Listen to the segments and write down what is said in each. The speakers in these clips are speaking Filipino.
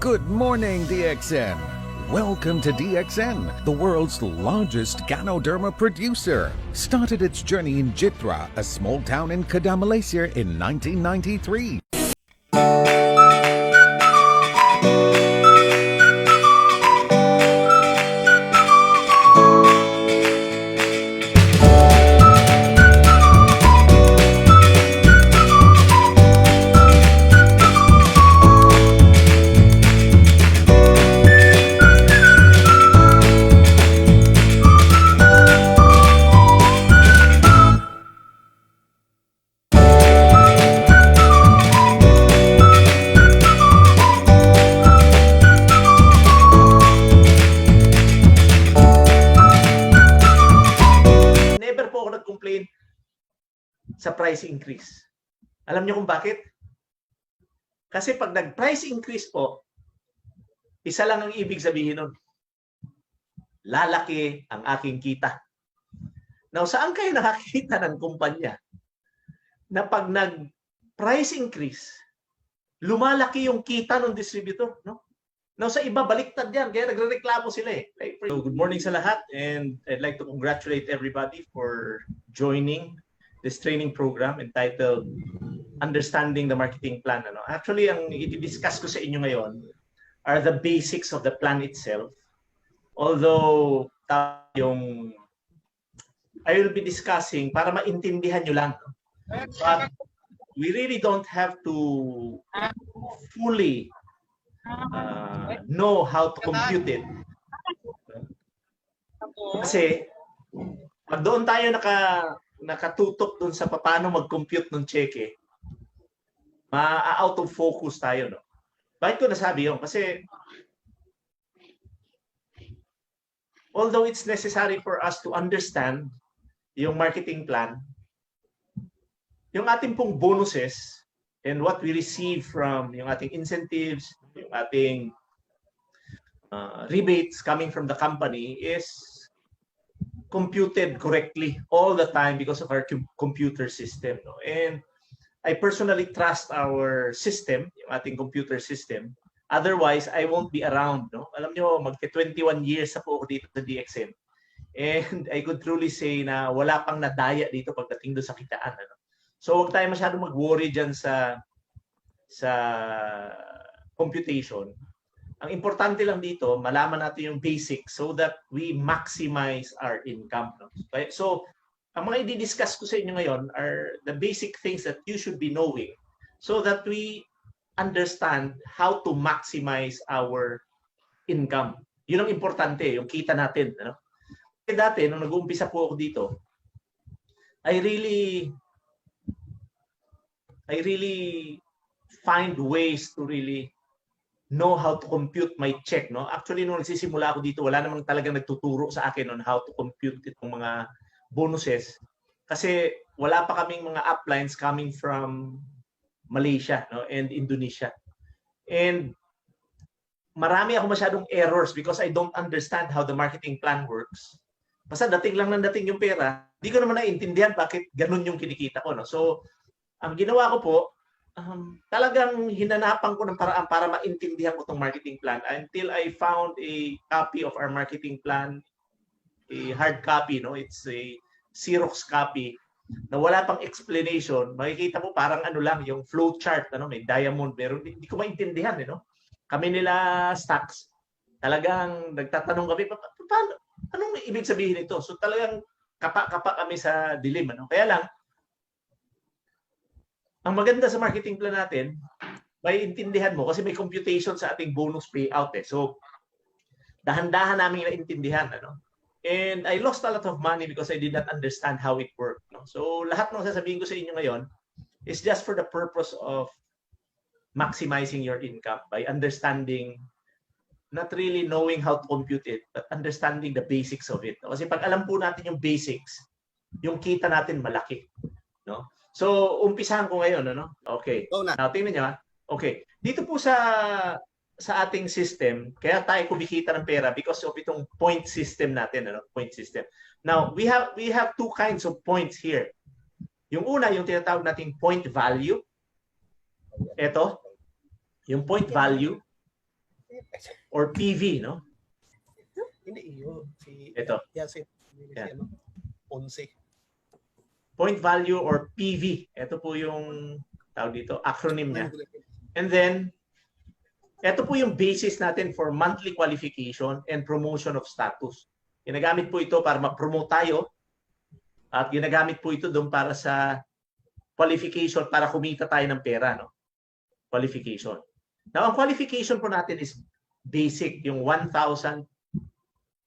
Good morning, DXN. Welcome to DXN, the world's largest Ganoderma producer. Started its journey in Jitra, a small town in Kedah, Malaysia in 1993. Never po ako nag-complain sa price increase. Alam niyo kung bakit? Kasi pag nag-price increase po, isa lang ang ibig sabihin nun. Lalaki ang aking kita. Now, saan kayo nakakita ng kumpanya na pag nag-price increase, lumalaki yung kita ng distributor, no? Now, sa iba, baliktad yan. Kaya nagre-reklamo sila eh. So, good morning sa lahat, and I'd like to congratulate everybody for joining this training program entitled Understanding the Marketing Plan. Actually, ang i-discuss ko sa inyo ngayon are the basics of the plan itself. Although, yung I will be discussing para maintindihan nyo lang. But we really don't have to fully know how to compute it. Kasi pag doon tayo nakatutok doon sa paano mag-compute ng cheque, ma-out of focus tayo, no? Bakit ko nasabi yun? Kasi although it's necessary for us to understand yung marketing plan, yung ating pong bonuses and what we receive from yung ating incentives, yung ating rebates coming from the company is computed correctly all the time because of our computer system. No? And I personally trust our system, yung ating computer system. Otherwise, I won't be around. No? Alam nyo, magka-21 years na po ako dito sa DXN. And I could truly say na wala pang nadaya dito pagdating doon sa kitaan. Ano? So huwag tayo masyadong mag-worry dyan sa computation. Ang importante lang dito, malaman natin yung basics so that we maximize our income. No? So, ang mga i-discuss ko sa inyo ngayon are the basic things that you should be knowing so that we understand how to maximize our income. Yun ang importante, yung kita natin. Ano? Kasi dati, nung nag-uumpisa po ako dito, I really find ways to really know how to compute my check, no? Actually, nung nagsisimula ako dito, wala namang talagang nagtuturo sa akin on how to compute itong mga bonuses. Kasi wala pa kaming mga uplines coming from Malaysia, no? And Indonesia. And marami ako masyadong errors because I don't understand how the marketing plan works. Basta dating lang ng dating yung pera, di ko naman naiintindihan bakit ganun yung kinikita ko, no? So, ang ginawa ko po, talagang hinanapan ko ng paraan para maintindihan ko itong marketing plan until I found a copy of our marketing plan, a hard copy, no? It's a Xerox copy na wala pang explanation. Makikita mo parang ano lang, yung flow chart, ano, may diamond, pero hindi ko maintindihan, no? Kami nila stocks, talagang nagtatanong kami, paano, anong ibig sabihin nito? So talagang kapa kami sa dilim, ano? Kaya lang, ang maganda sa marketing plan natin, may intindihan mo kasi may computation sa ating bonus payout eh. So, dahan-dahan namin naintindihan. Ano? And I lost a lot of money because I did not understand how it worked. No? So, lahat ng sasabihin ko sa inyo ngayon is just for the purpose of maximizing your income by understanding, not really knowing how to compute it, but understanding the basics of it. No? Kasi pag alam po natin yung basics, yung kita natin malaki. No? So, umpisahan ko ngayon, ano? Okay. Now, tingnan nyo, ha? Okay. Dito po sa ating system, kaya tayo kumikita ng pera because of itong point system natin, ano? Point system. Now, we have two kinds of points here. Yung una, yung tinatawag nating point value. Ito, yung point value. or PV, no? Hindi iyo. Si, Ito. yan, si Yan. ano, Ponce. Point value or PV. Ito po yung tawag dito, acronym niya. And then, ito po yung basis natin for monthly qualification and promotion of status. Ginagamit po ito para ma-promote tayo at ginagamit po ito doon para sa qualification, para kumita tayo ng pera. No? Qualification. Now, ang qualification po natin is basic, yung 1,000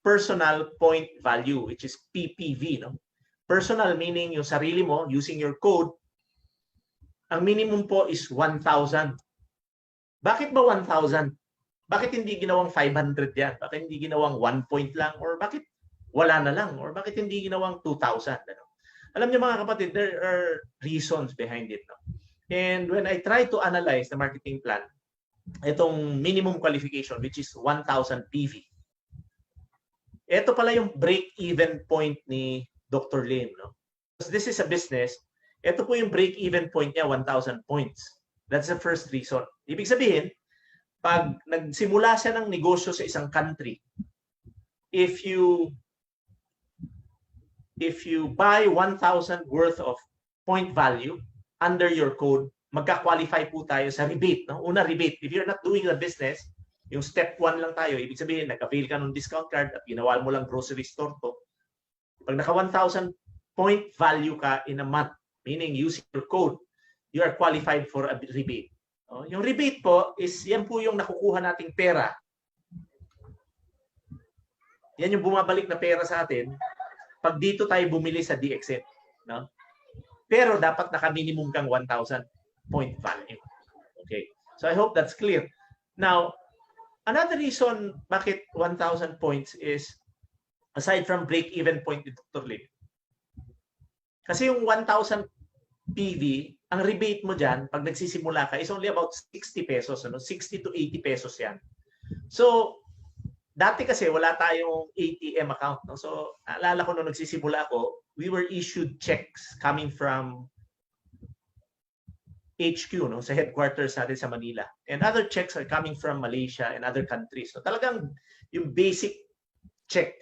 personal point value, which is PPV. No? Personal meaning yung sarili mo, using your code, ang minimum po is 1,000. Bakit ba 1,000? Bakit hindi ginawang 500 yan? Bakit hindi ginawang 1 point lang? Or bakit wala na lang? Or bakit hindi ginawang 2,000? Ano? Alam niyo mga kapatid, there are reasons behind it. No? And when I try to analyze the marketing plan, itong minimum qualification, which is 1,000 PV, ito pala yung break-even point ni Dr. Lim. No? Because this is a business, ito po yung break-even point niya, 1,000 points. That's the first reason. Ibig sabihin, pag nagsimula siya ng negosyo sa isang country, if you buy 1,000 worth of point value under your code, magka-qualify po tayo sa rebate. No? Una, rebate. If you're not doing the business, yung step 1 lang tayo, ibig sabihin, nag-avail ka ng discount card at ginawa mo lang grocery store to. Pag naka 1,000 point value ka in a month, meaning using your code, you are qualified for a rebate. Yung rebate po is yan po yung nakukuha nating pera. Yan yung bumabalik na pera sa atin pag dito tayo bumili sa DXN. No? Pero dapat naka-minimum kang 1,000 point value. Okay. So I hope that's clear. Now, another reason bakit 1,000 points is aside from break-even point ni Dr. Lim. Kasi yung 1,000 PV, ang rebate mo dyan, pag nagsisimula ka, is only about 60 pesos. Ano? 60 to 80 pesos yan. So, dati kasi wala tayong ATM account. No? So, naalala ko nung nagsisimula ako, we were issued checks coming from HQ, no? Sa headquarters natin sa Manila. And other checks are coming from Malaysia and other countries. So, talagang yung basic check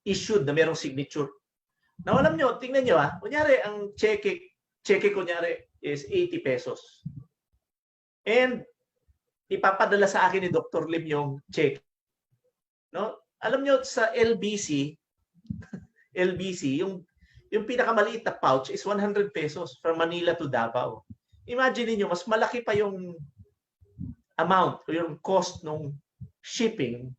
issued na merong signature. Now, alam nyo, tingnan nyo kunyari, ang cheque kunyari is 80 pesos. And ipapadala sa akin ni Dr. Lim yung check. No? Alam nyo, sa LBC, yung pinakamaliit na pouch is 100 pesos from Manila to Davao. Imagine niyo mas malaki pa yung amount o yung cost ng shipping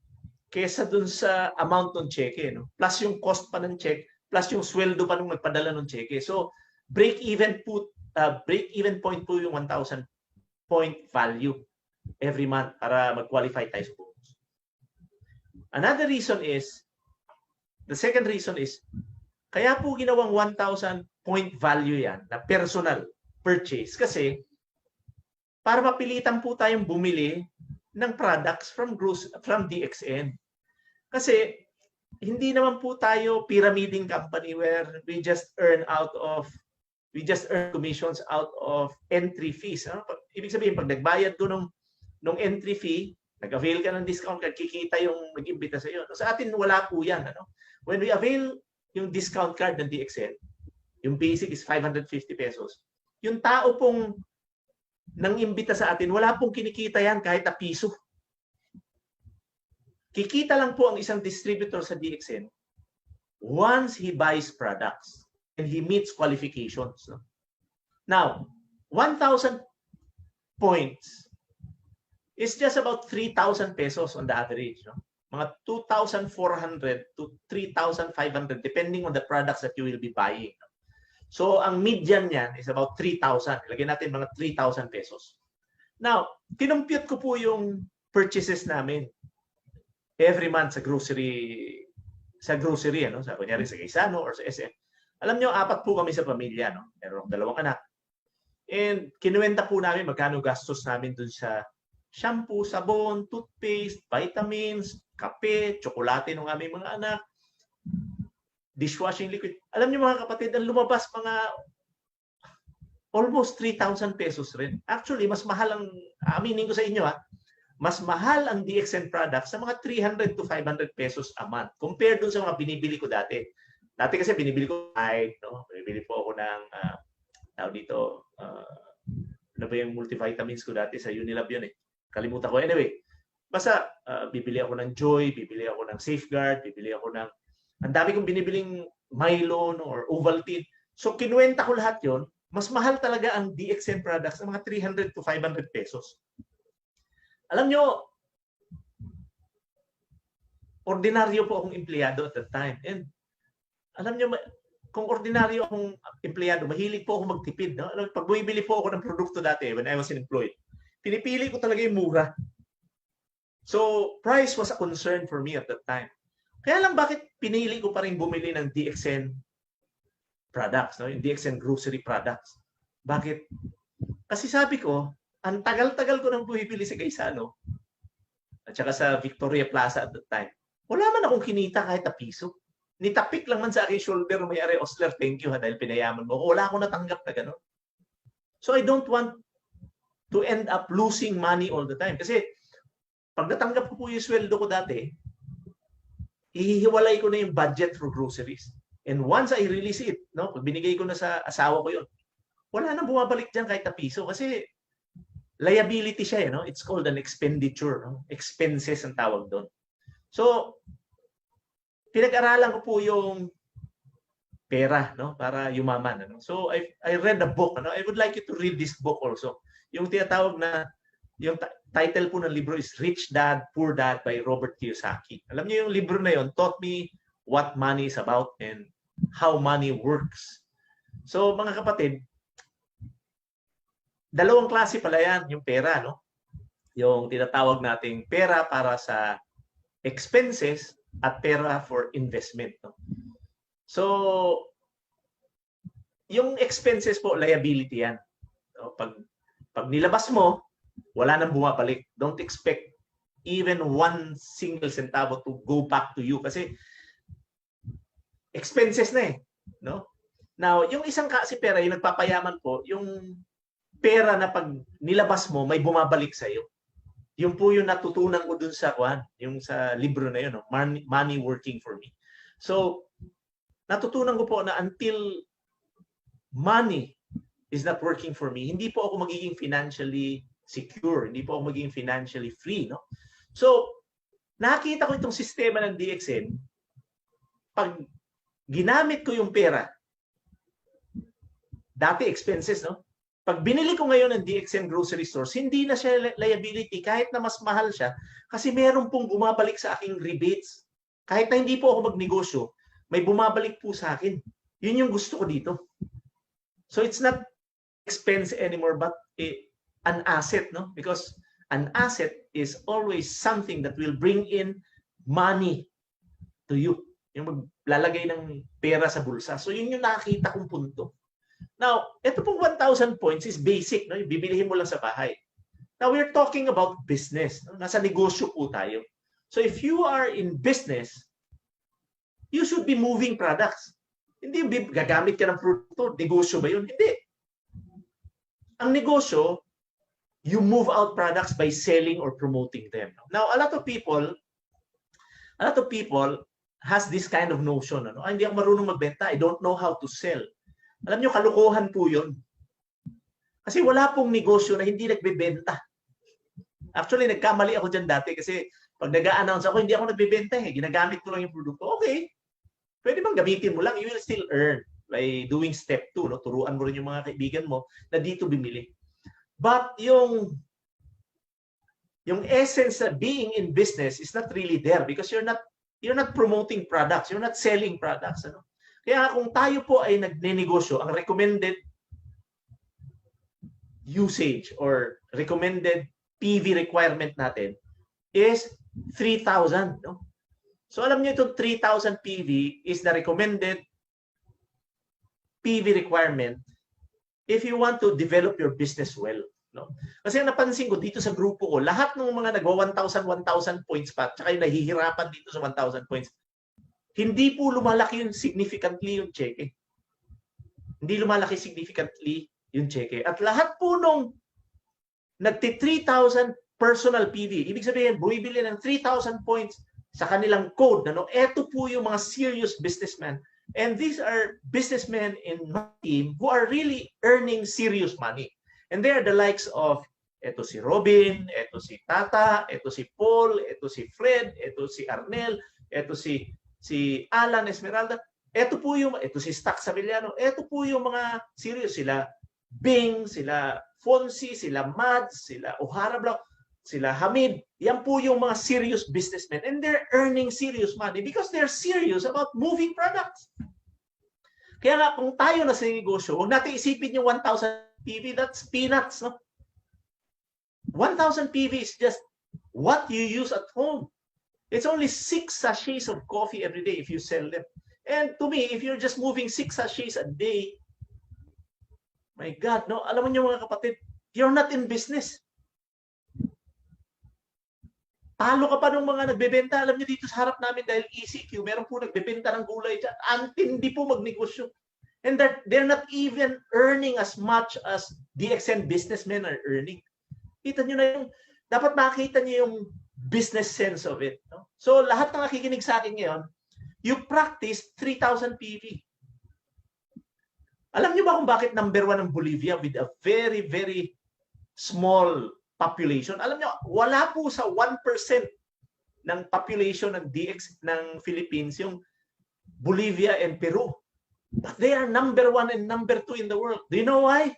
kesa dun sa amount ng cheque. No? Plus yung cost pa ng check, plus yung sweldo pa nung nagpadala ng cheque. So, break-even point po yung 1,000 point value every month para mag-qualify tayo sa bonus. Another reason is, the second reason is, kaya po ginawang 1,000 point value yan na personal purchase kasi para mapilitan po tayong bumili ng products from DXN. Kasi hindi naman po tayo pyramiding company where we just earn commissions out of entry fees. No? Ibig sabihin, pag nagbayad doon ng entry fee, nag-avail ka ng discount card, kikita yung nag-imbita sa iyo. No? Sa atin, wala po yan. Ano? When we avail yung discount card ng DXN, yung basic is 550 pesos. Yung tao pong nang-imbita sa atin, wala pong kinikita yan kahit na piso. Kikita lang po ang isang distributor sa DXN once he buys products and he meets qualifications. No? Now, 1,000 points is just about 3,000 pesos on the average. No? Mga 2,400 to 3,500 depending on the products that you will be buying. No? So, ang median niyan is about 3,000. Ilagay natin mga 3,000 pesos. Now, kinumpute ko po yung purchases namin every month sa grocery, ano, sa kunyari sa Gaisano or sa SM. Alam nyo, 4 po kami sa pamilya, no? Meron 2 anak. And kinuwenta po namin magkano gastos namin dun sa shampoo, sabon, toothpaste, vitamins, kape, tsokolate ng aming mga anak, dishwashing liquid. Alam niyo mga kapatid, ang lumabas mga almost 3,000 pesos rin. Actually, mas mahal ang, aminin ko sa inyo mas mahal ang DXN products sa mga 300 to 500 pesos a month compared dun sa mga binibili ko dati. Dati kasi binibili ko no? Binibili po ako ng ano ba yung multivitamins ko dati sa Unilab yun eh. Kalimutan ko. Anyway, basta bibili ako ng Joy, bibili ako ng Safeguard, bibili ako ng ang dami kong binibiling Milo no, or Ovaltine. So kinuwenta ko lahat yon, mas mahal talaga ang DXN products ng mga 300 to 500 pesos. Alam nyo, ordinaryo po akong empleyado at that time. And alam nyo, kung ordinaryo akong empleyado, mahilig po ako magtipid. No? Pag bumibili po ako ng produkto dati, when I was employed, pinipili ko talaga yung mura. So, price was a concern for me at that time. Kaya lang bakit pinili ko pa rin bumili ng DXN products, no? Yung DXN grocery products. Bakit? Kasi sabi ko, ang tagal-tagal ko nang bumibili sa Gaisano at saka sa Victoria Plaza at that time. Wala man akong kinita kahit na piso. Nitapik lang man sa aking shoulder, may-ari, Osler, thank you ha, dahil pinayaman mo. Wala akong natanggap na gano'n. So I don't want to end up losing money all the time. Kasi pag natanggap ko po yung sweldo ko dati, ihihiwalay ko na yung budget for groceries. And once I release it, no, pag binigay ko na sa asawa ko yun, wala nang bumabalik dyan kahit na piso. Kasi liability siya, no? It's called an expenditure. No? Expenses ang tawag doon. So, pinag-aralan ko po yung pera, no? Para yumaman. Ano? So, I read a book. Ano? I would like you to read this book also. Yung tinatawag na, yung title po ng libro is Rich Dad, Poor Dad by Robert Kiyosaki. Alam niyo yung libro na yun, taught me what money is about and how money works. So, mga kapatid, dalawang klase pala yan, yung pera, no? Yung tinatawag nating pera para sa expenses at pera for investment, no? So, yung expenses po, liability yan. No? Pag nilabas mo, wala nang bumabalik. Don't expect even 1 single centavo to go back to you kasi expenses na eh, no? Now, yung isang kasi pera, yung nagpapayaman po, yung pera na pag nilabas mo, may bumabalik sa iyo. Yung po yung natutunan ko dun sa yung sa libro na yun, no? Money Working for Me. So, natutunan ko po na until money is not working for me, hindi po ako magiging financially secure, hindi po ako magiging financially free, no? So, nakita ko itong sistema ng DXN, pag ginamit ko yung pera, dati expenses, no? Pag binili ko ngayon ng DXN grocery stores, hindi na siya liability kahit na mas mahal siya kasi meron pong bumabalik sa aking rebates. Kahit na hindi po ako magnegosyo, may bumabalik po sa akin. Yun yung gusto ko dito. So it's not expense anymore but an asset, no? Because an asset is always something that will bring in money to you. Yung maglalagay ng pera sa bulsa. So yun yung nakita kong punto. Now, ito pong 1,000 points is basic, no? Bibilihin mo lang sa bahay. Now, we're talking about business. No? Nasa negosyo po tayo. So, if you are in business, you should be moving products. Hindi gagamit ka ng produkto. Negosyo ba yun? Hindi. Ang negosyo, you move out products by selling or promoting them. Now, a lot of people has this kind of notion. Ano? Hindi ako marunong magbenta. I don't know how to sell. Alam nyo, kalokohan po yun. Kasi wala pong negosyo na hindi nagbebenta. Actually, nagkamali ako dyan dati kasi pag nag-a-announce ako, hindi ako nagbebenta eh. Ginagamit ko lang yung produkto. Okay. Pwede bang gamitin mo lang? You will still earn by doing step 2. No? Turuan mo rin yung mga kaibigan mo na dito bimili. But yung essence of being in business is not really there because you're not promoting products. You're not selling products. Ano? Kaya kung tayo po ay nagnenegosyo, ang recommended usage or recommended PV requirement natin is 3,000. No? So alam niyo itong 3,000 PV is the recommended PV requirement if you want to develop your business well. No? Kasi napansin ko dito sa grupo ko, lahat ng mga nagwa 1,000 points pa, tsaka yung nahihirapan dito sa 1,000 points, hindi po lumalaki yung significantly yung cheque. Hindi lumalaki significantly yung cheque. At lahat po nung nagti 3,000 personal PV. Ibig sabihin, bumibili ng 3,000 points sa kanilang code. Ano? Ito po yung mga serious businessmen. And these are businessmen in my team who are really earning serious money. And they are the likes of, ito si Robin, ito si Tata, ito si Paul, ito si Fred, ito si Arnel, ito si Alan Esmeralda. Ito si Stack Savillano. Ito po yung mga serious. Sila Bing, sila Fonzie, sila Mads, sila O'Hara Blanc, sila Hamid. Yan po yung mga serious businessmen. And they're earning serious money because they're serious about moving products. Kaya nga, kung tayo na sa negosyo, huwag natin isipin yung 1,000 PV, that's peanuts, no? 1,000 PV is just what you use at home. It's only 6 sachets of coffee every day if you sell them. And to me, if you're just moving 6 sachets a day, my God, no? Alam mo niyo mga kapatid, you're not in business. Talo ka pa ng mga nagbebenta. Alam niyo dito sa harap namin dahil ECQ, meron po nagbebenta ng gulay dyan. Antindi po magnegosyo. And that they're not even earning as much as DXN businessmen are earning. Kita niyo na yung, dapat makita niyo yung business sense of it. No? So lahat ng nakikinig sa akin ngayon, you practice 3,000 PV. Alam niyo ba kung bakit number 1 ang Bolivia with a very, very small population? Alam niyo, wala po sa 1% ng population ng DX ng Philippines yung Bolivia and Peru. But they are number 1 and number 2 in the world. Do you know why?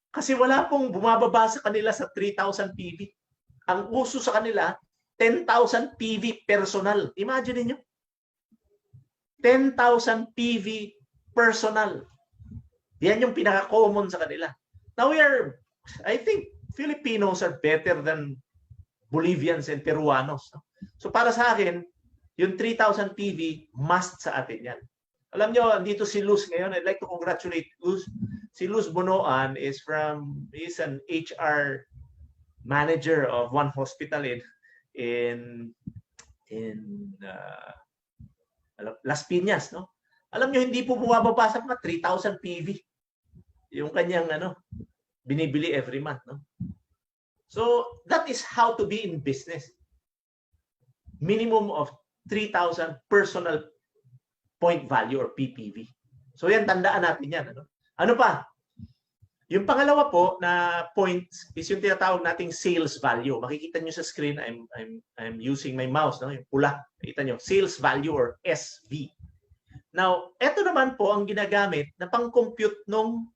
Kasi wala pong bumababa sa kanila sa 3,000 PV. Ang uso sa kanila, 10,000 PV personal. Imagine niyo. 10,000 PV personal. Yan yung pinaka-common sa kanila. Now I think Filipinos are better than Bolivians and Peruanos. So para sa akin, yung 3,000 PV, must sa atin yan. Alam nyo, andito si Luz ngayon. I'd like to congratulate Luz. Si Luz Bonoan is an HR manager of one hospital in Las Piñas, no? Alam nyo, hindi po bumababa sa mga 3,000 PV. Yung kanyang binibili every month, no? So, that is how to be in business. Minimum of 3,000 personal point value or PPV. So, yan, tandaan natin yan. Ano pa? Yung pangalawa po na points is yung tinatawag nating sales value. Makikita nyo sa screen, I'm using my mouse, no? Yung pula. Makikita nyo, sales value or SV. Now, eto naman po ang ginagamit na pang-compute ng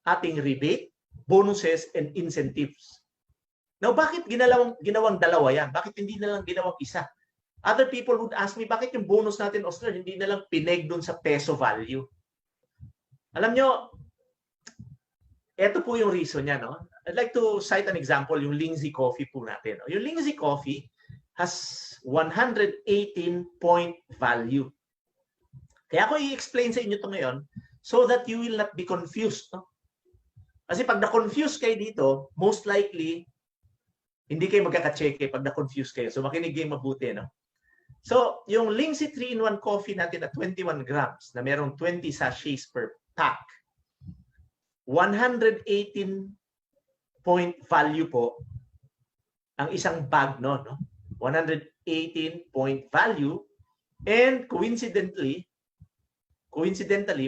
ating rebate, bonuses, and incentives. Now, bakit ginawang dalawa yan? Bakit hindi na lang ginawang isa? Other people would ask me, bakit yung bonus natin, Oscar, hindi na lang pineg doon sa peso value? Alam nyo, ito po yung reason niya, no? I'd like to cite an example, yung Lingzi Coffee po natin. No? Yung Lingzi Coffee has 118 point value. Kaya ako i-explain sa inyo ito ngayon so that you will not be confused. No? Kasi pag na-confuse kayo dito, most likely, hindi kayo magkaka-check pag na-confuse kayo. So makinig kayo mabuti. No? So, yung Lingzi 3-in-1 coffee natin na 21 grams na merong 20 sachets per pack, 118 point value po ang isang bag, no? 118 point value, and coincidentally,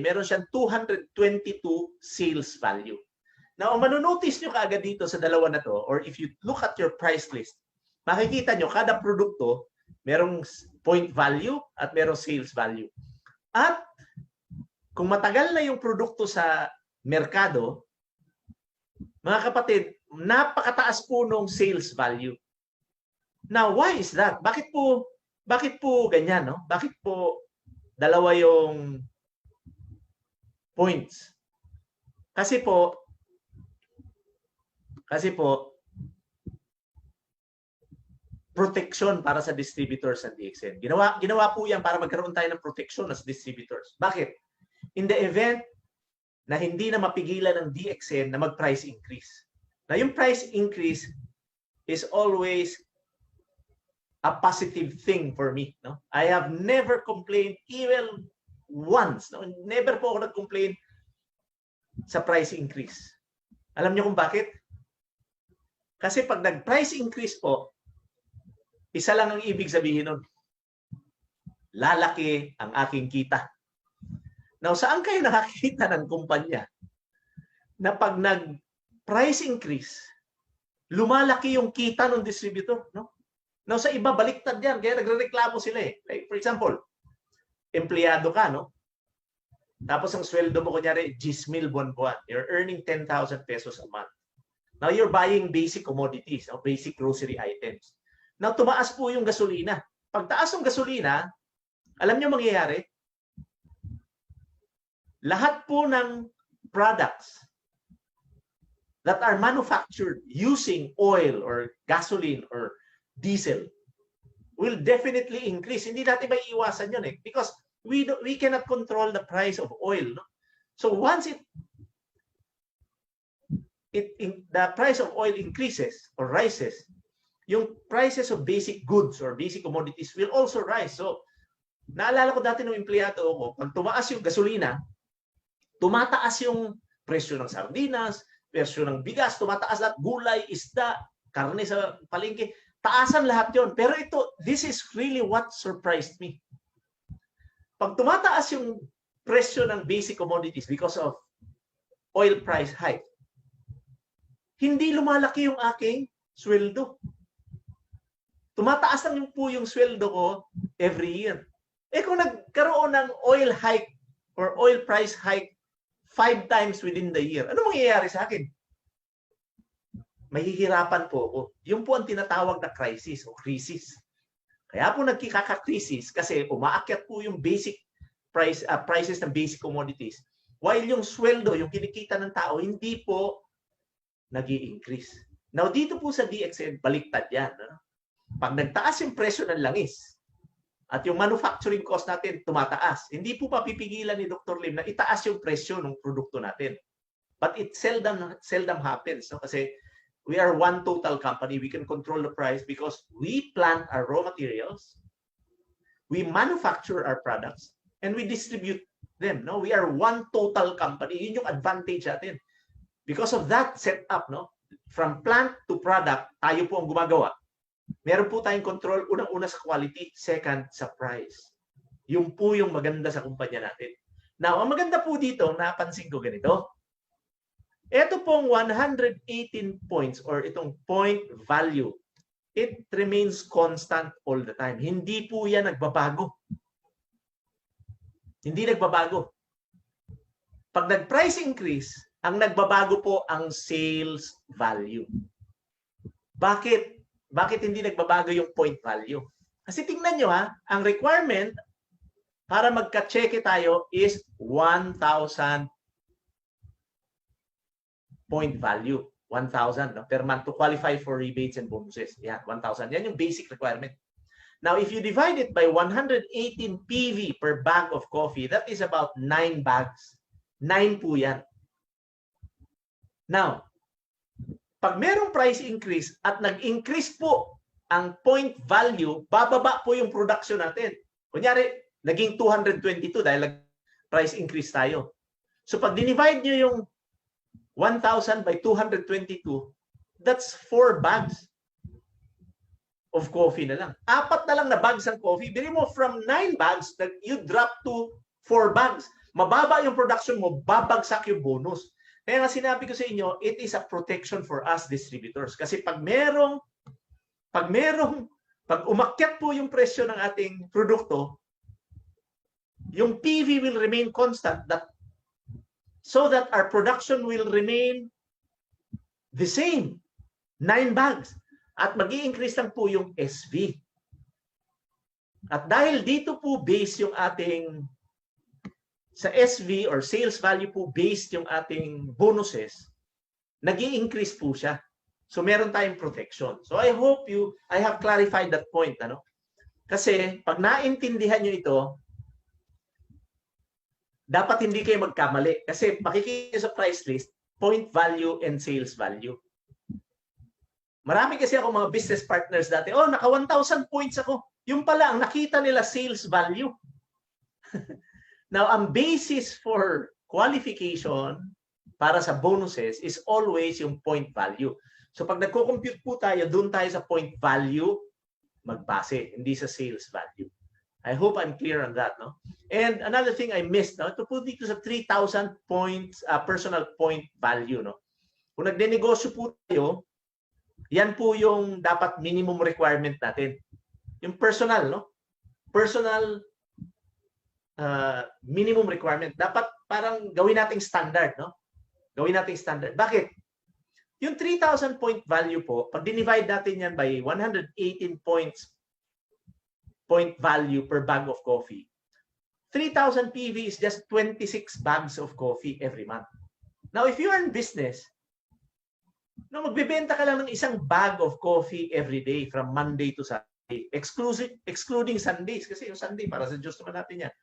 meron siyang 222 sales value. Now, manonotice nyo kaagad dito sa dalawa na to, or if you look at your price list, makikita nyo kada produkto merong point value at merong sales value. At kung matagal na yung produkto sa merkado, mga kapatid, napakataas po nung sales value. Now, why is that? Bakit po ganyan, no? Bakit po dalawa yung points? Kasi po protection para sa distributors and DXN. Ginawa po yan para magkaroon tayo ng protection as distributors. Bakit? In the event na hindi na mapigilan ng DXN na mag-price increase. Na yung price increase is always a positive thing for me. No? I have never complained even once. No? Never po ako nag-complain sa price increase. Alam niyo kung bakit? Kasi pag nag-price increase po, isa lang ang ibig sabihin nun. Lalaki ang aking kita. Now, saan kayo nakakita ng kumpanya na pag nag-price increase, lumalaki yung kita ng distributor, no? Now, sa iba, baliktad yan. Kaya nagre-reklamo sila eh. Like, for example, empleyado ka, no? Tapos ang sweldo mo, kunyari, 10,000 buwan-buwan. You're earning 10,000 pesos a month. Now, you're buying basic commodities, no? Basic grocery items. Now, tumaas po yung gasolina. Pag taas yung gasolina, alam nyo mangyayari? Lahat po ng products that are manufactured using oil or gasoline or diesel will definitely increase. Hindi natin may iwasan yun eh. Because we cannot control the price of oil. No? So once the price of oil increases or rises, yung prices of basic goods or basic commodities will also rise. So naalala ko dati nung empleyado ako, pag tumaas yung gasolina, tumataas yung presyo ng sardinas, presyo ng bigas, tumataas lahat, gulay, isda, karne sa palengke, taasan lahat yon. Pero ito, this is really what surprised me. Pag tumataas yung presyo ng basic commodities because of oil price hike, hindi lumalaki yung aking sweldo. Tumataas lang po yung sweldo ko every year. Eh kung nagkaroon ng oil hike or oil price hike 5 times within the year, ano mangyayari sa akin? Mahihirapan po ako. Yun po ang tinatawag na crisis o crisis. Kaya po nagkikaka-crisis kasi umaakyat po yung basic prices ng basic commodities. While yung sweldo, yung kinikita ng tao, hindi po nag-i-increase. Now, dito po sa DXN, baliktad yan. No? Pag nagtaas yung presyo ng langis, at yung manufacturing cost natin tumataas. Hindi po papipigilan ni Dr. Lim na itaas yung presyo ng produkto natin. But it seldom happens. No? Kasi we are one total company. We can control the price because we plant our raw materials, we manufacture our products, and we distribute them. No? We are one total company. Yun yung advantage natin. Because of that setup, no? From plant to product, tayo po ang gumagawa. Meron po tayong control, unang-una sa quality, second sa price. Yung po yung maganda sa kumpanya natin. Now, ang maganda po dito, napansin ko ganito. Ito pong 118 points or itong point value, it remains constant all the time. Hindi po yan nagbabago. Hindi nagbabago. Pag nag-price increase, ang nagbabago po ang sales value. Bakit? Bakit hindi nagbabago yung point value? Kasi tingnan nyo ha, ang requirement para magka-cheque tayo is 1,000 point value. 1,000 no? Per month to qualify for rebates and bonuses. Yan, 1,000. Yan yung basic requirement. Now, if you divide it by 118 PV per bag of coffee, that is about 9 bags. 9 po yan. Now, pag merong price increase at nag-increase po ang point value, bababa po yung production natin. Kunyari, naging 222 dahil nag-price increase tayo. So pag dinivide nyo yung 1,000 by 222, that's 4 bags of coffee na lang. 4 na lang na bags ng coffee. Bili mo from 9 bags, you drop to 4 bags. Mababa yung production mo, babagsak yung bonus. Kaya nga sinabi ko sa inyo, it is a protection for us distributors. Kasi pag umakyat po yung presyo ng ating produkto, yung PV will remain constant so that our production will remain the same. 9 bags. At mag-i-increase lang po yung SV. At dahil dito po base yung ating sa SV or sales value po based yung ating bonuses, nag-i-increase po siya. So meron tayong protection. So I hope I have clarified that point. Ano? Kasi pag naintindihan nyo ito, dapat hindi kayo magkamali. Kasi makikita sa price list, point value and sales value. Marami kasi ako mga business partners dati, naka 1,000 points ako. Yung pala, ang nakita nila sales value. Now, ang basis for qualification para sa bonuses is always yung point value. So pag nagko-compute po tayo, doon tayo sa point value magbase, hindi sa sales value. I hope I'm clear on that, no? And another thing I missed, no? Ito po dito sa 3,000 points, personal point value, no? Kung nagdenegosyo po tayo, yan po yung dapat minimum requirement natin. Yung personal, no? Personal minimum requirement. Dapat parang gawin nating standard, no? Gawin nating standard. Bakit? Yung 3,000 point value po, pag dinivide natin yan by 118 points point value per bag of coffee, 3,000 PV is just 26 bags of coffee every month. Now, if you are in business, no, magbebenta ka lang ng isang bag of coffee every day from Monday to Sunday, excluding Sundays, kasi yung Sunday para sa Diyos naman natin yan.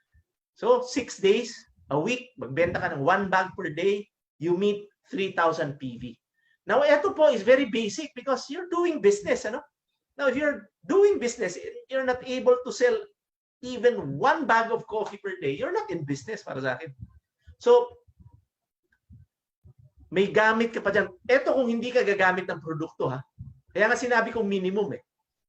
So, 6 days a week, magbenta ka ng 1 bag per day, you meet 3,000 PV. Now, ito po is very basic because you're doing business, ano? Now, if you're doing business, you're not able to sell even 1 bag of coffee per day, you're not in business para sa akin. So, may gamit ka pa dyan. Ito kung hindi ka gagamit ng produkto, ha? Kaya nga sinabi kong minimum, eh.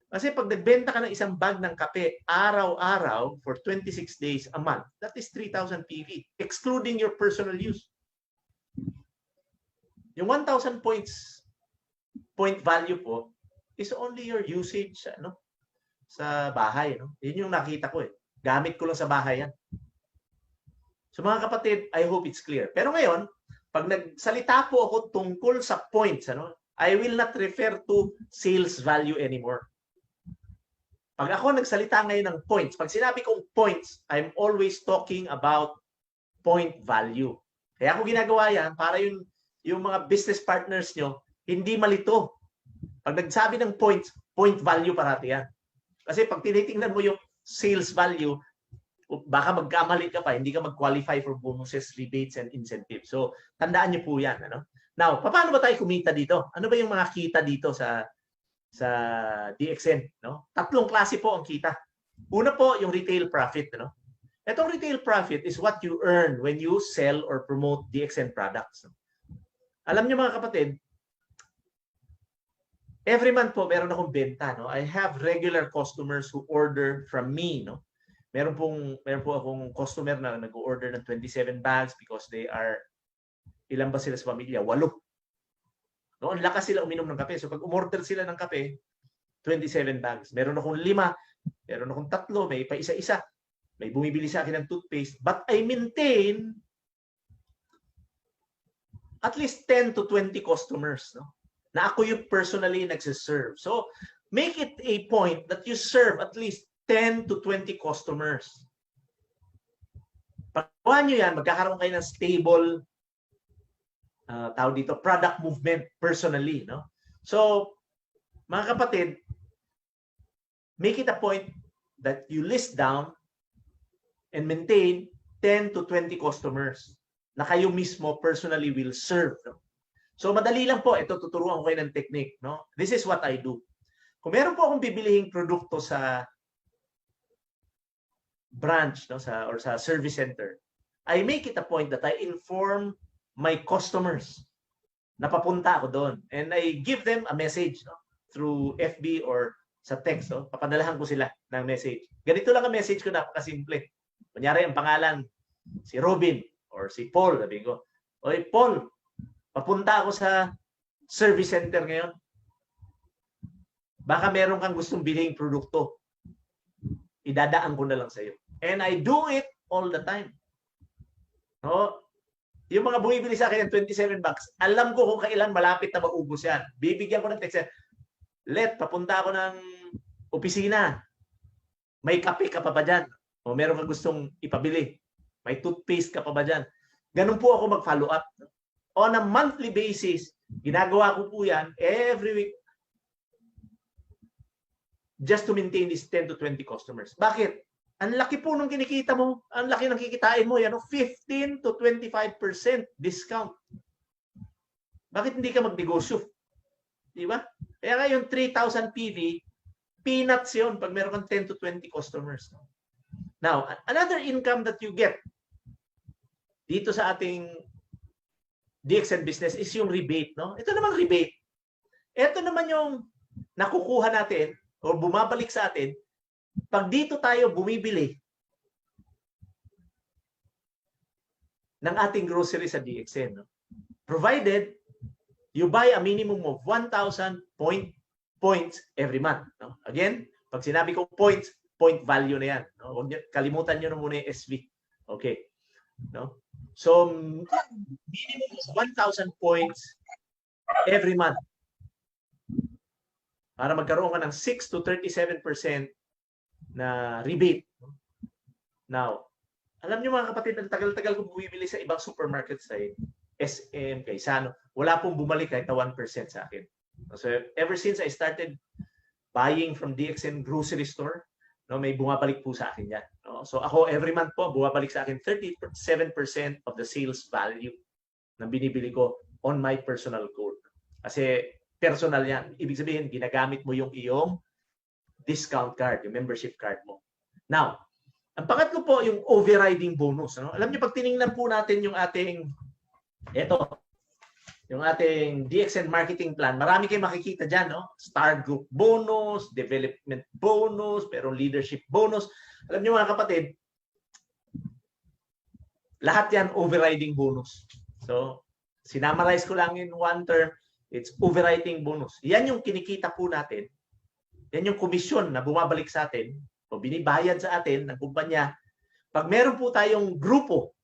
Kasi pag nagbenta ka ng isang bag ng kape araw-araw for 26 days a month, that is 3,000 PV, excluding your personal use. Yung 1,000 point value po is only your usage sa bahay. No? Yun yung nakita ko eh. Gamit ko lang sa bahay yan. So mga kapatid, I hope it's clear. Pero ngayon, pag nagsalita po ako tungkol sa points, I will not refer to sales value anymore. Pag ako nagsalita ngayon ng points, pag sinabi kong points, I'm always talking about point value. Kaya ako ginagawa yan para yung mga business partners nyo, hindi malito. Pag nagsabi ng points, point value parati yan. Kasi pag tinitingnan mo yung sales value, baka magkamali ka pa, hindi ka mag-qualify for bonuses, rebates, and incentives. So, tandaan nyo po yan. Now, paano ba tayo kumita dito? Ano ba yung mga kita dito sa DXN? No? 3 klase po ang kita. Una po, yung retail profit. Itong retail profit is what you earn when you sell or promote DXN products. Alam niyo mga kapatid, every month po meron akong benta. I have regular customers who order from me. Meron po akong customer na nag-order ng 27 bags because they are, ilan ba sila sa pamilya? 8. Ang lakas sila uminom ng kape. So pag umorder sila ng kape, 27 bags. Meron akong 5, meron akong 3, may pa isa-isa. May bumibili sa akin ng toothpaste. But I maintain at least 10 to 20 customers na ako yung personally nagsiserve. So, make it a point that you serve at least 10 to 20 customers. Pag gawa nyo yan, magkakaroon kayo ng stable tawag dito, product movement personally. So, mga kapatid, make it a point that you list down and maintain 10 to 20 customers na kayo mismo personally will serve. So madali lang po, ito tuturuan ko kayo ng technique. This is what I do. Kung meron po akong bibilihing produkto sa branch or sa service center, I make it a point that I inform my customers na papunta ako doon. And I give them a message through FB or sa text. Papadalahan ko sila ng message. Ganito lang ang message ko, napakasimple. Kunyari ang pangalan, si Robin or si Paul, sabi ko, oy Paul, papunta ako sa service center ngayon. Baka meron kang gustong bilhin produkto. Idadaan ko na lang sa iyo. And I do it all the time. Yung mga bumibili sa akin ng 27 bucks, alam ko kung kailan malapit na maubos yan. Bibigyan ko ng text. Papunta ako ng opisina. May kape ka pa ba dyan? O meron kang gustong ipabili? May toothpaste ka pa ba dyan? Ganun po ako mag-follow up. On a monthly basis, ginagawa ko po yan every week just to maintain these 10 to 20 customers. Bakit? Ang laki po nung kinikita mo. Ang laki ng kikitain mo. 15 to 25% discount. Bakit hindi ka magnegosyo? Di ba? Kaya nga yung 3,000 PV, peanuts yun pag meron kang 10 to 20 customers. Now, another income that you get dito sa ating DXN business is yung rebate. Ito namang rebate. Ito naman yung nakukuha natin o bumabalik sa atin pag dito tayo bumibili ng ating grocery sa DXN. No? Provided you buy a minimum of 1,000 points every month. No? Again, pag sinabi ko points, point value na yan. No? Huwag niyo, kalimutan nyo na muna yung SV. Okay. No? So, minimum is 1,000 points every month. Para magkaroon ka ng 6 to 37% na rebate. Now, alam niyo mga kapatid, ang tagal-tagal ko bumibili sa ibang supermarket sa SM, kay Sano, wala pong bumalik kahit na 1% sa akin. So, ever since I started buying from DXN grocery store, no, may bumabalik po sa akin yan. No? So, ako every month po, bumabalik sa akin 37% of the sales value na binibili ko on my personal code. Kasi personal yan. Ibig sabihin, ginagamit mo yung iyong discount card, yung membership card mo. Now, ang pangatlo po, yung overriding bonus. No? Alam niyo, pag tiningnan po natin yung ating, yung ating DXN marketing plan, marami kayong makikita dyan. No? Star group bonus, development bonus, pero leadership bonus. Alam niyo mga kapatid, lahat yan overriding bonus. So, sinamarize ko lang in one term, it's overriding bonus. Yan yung kinikita po natin. Yan yung komisyon na bumabalik sa atin o binibayad sa atin ng kumpanya. Pag meron po tayong grupo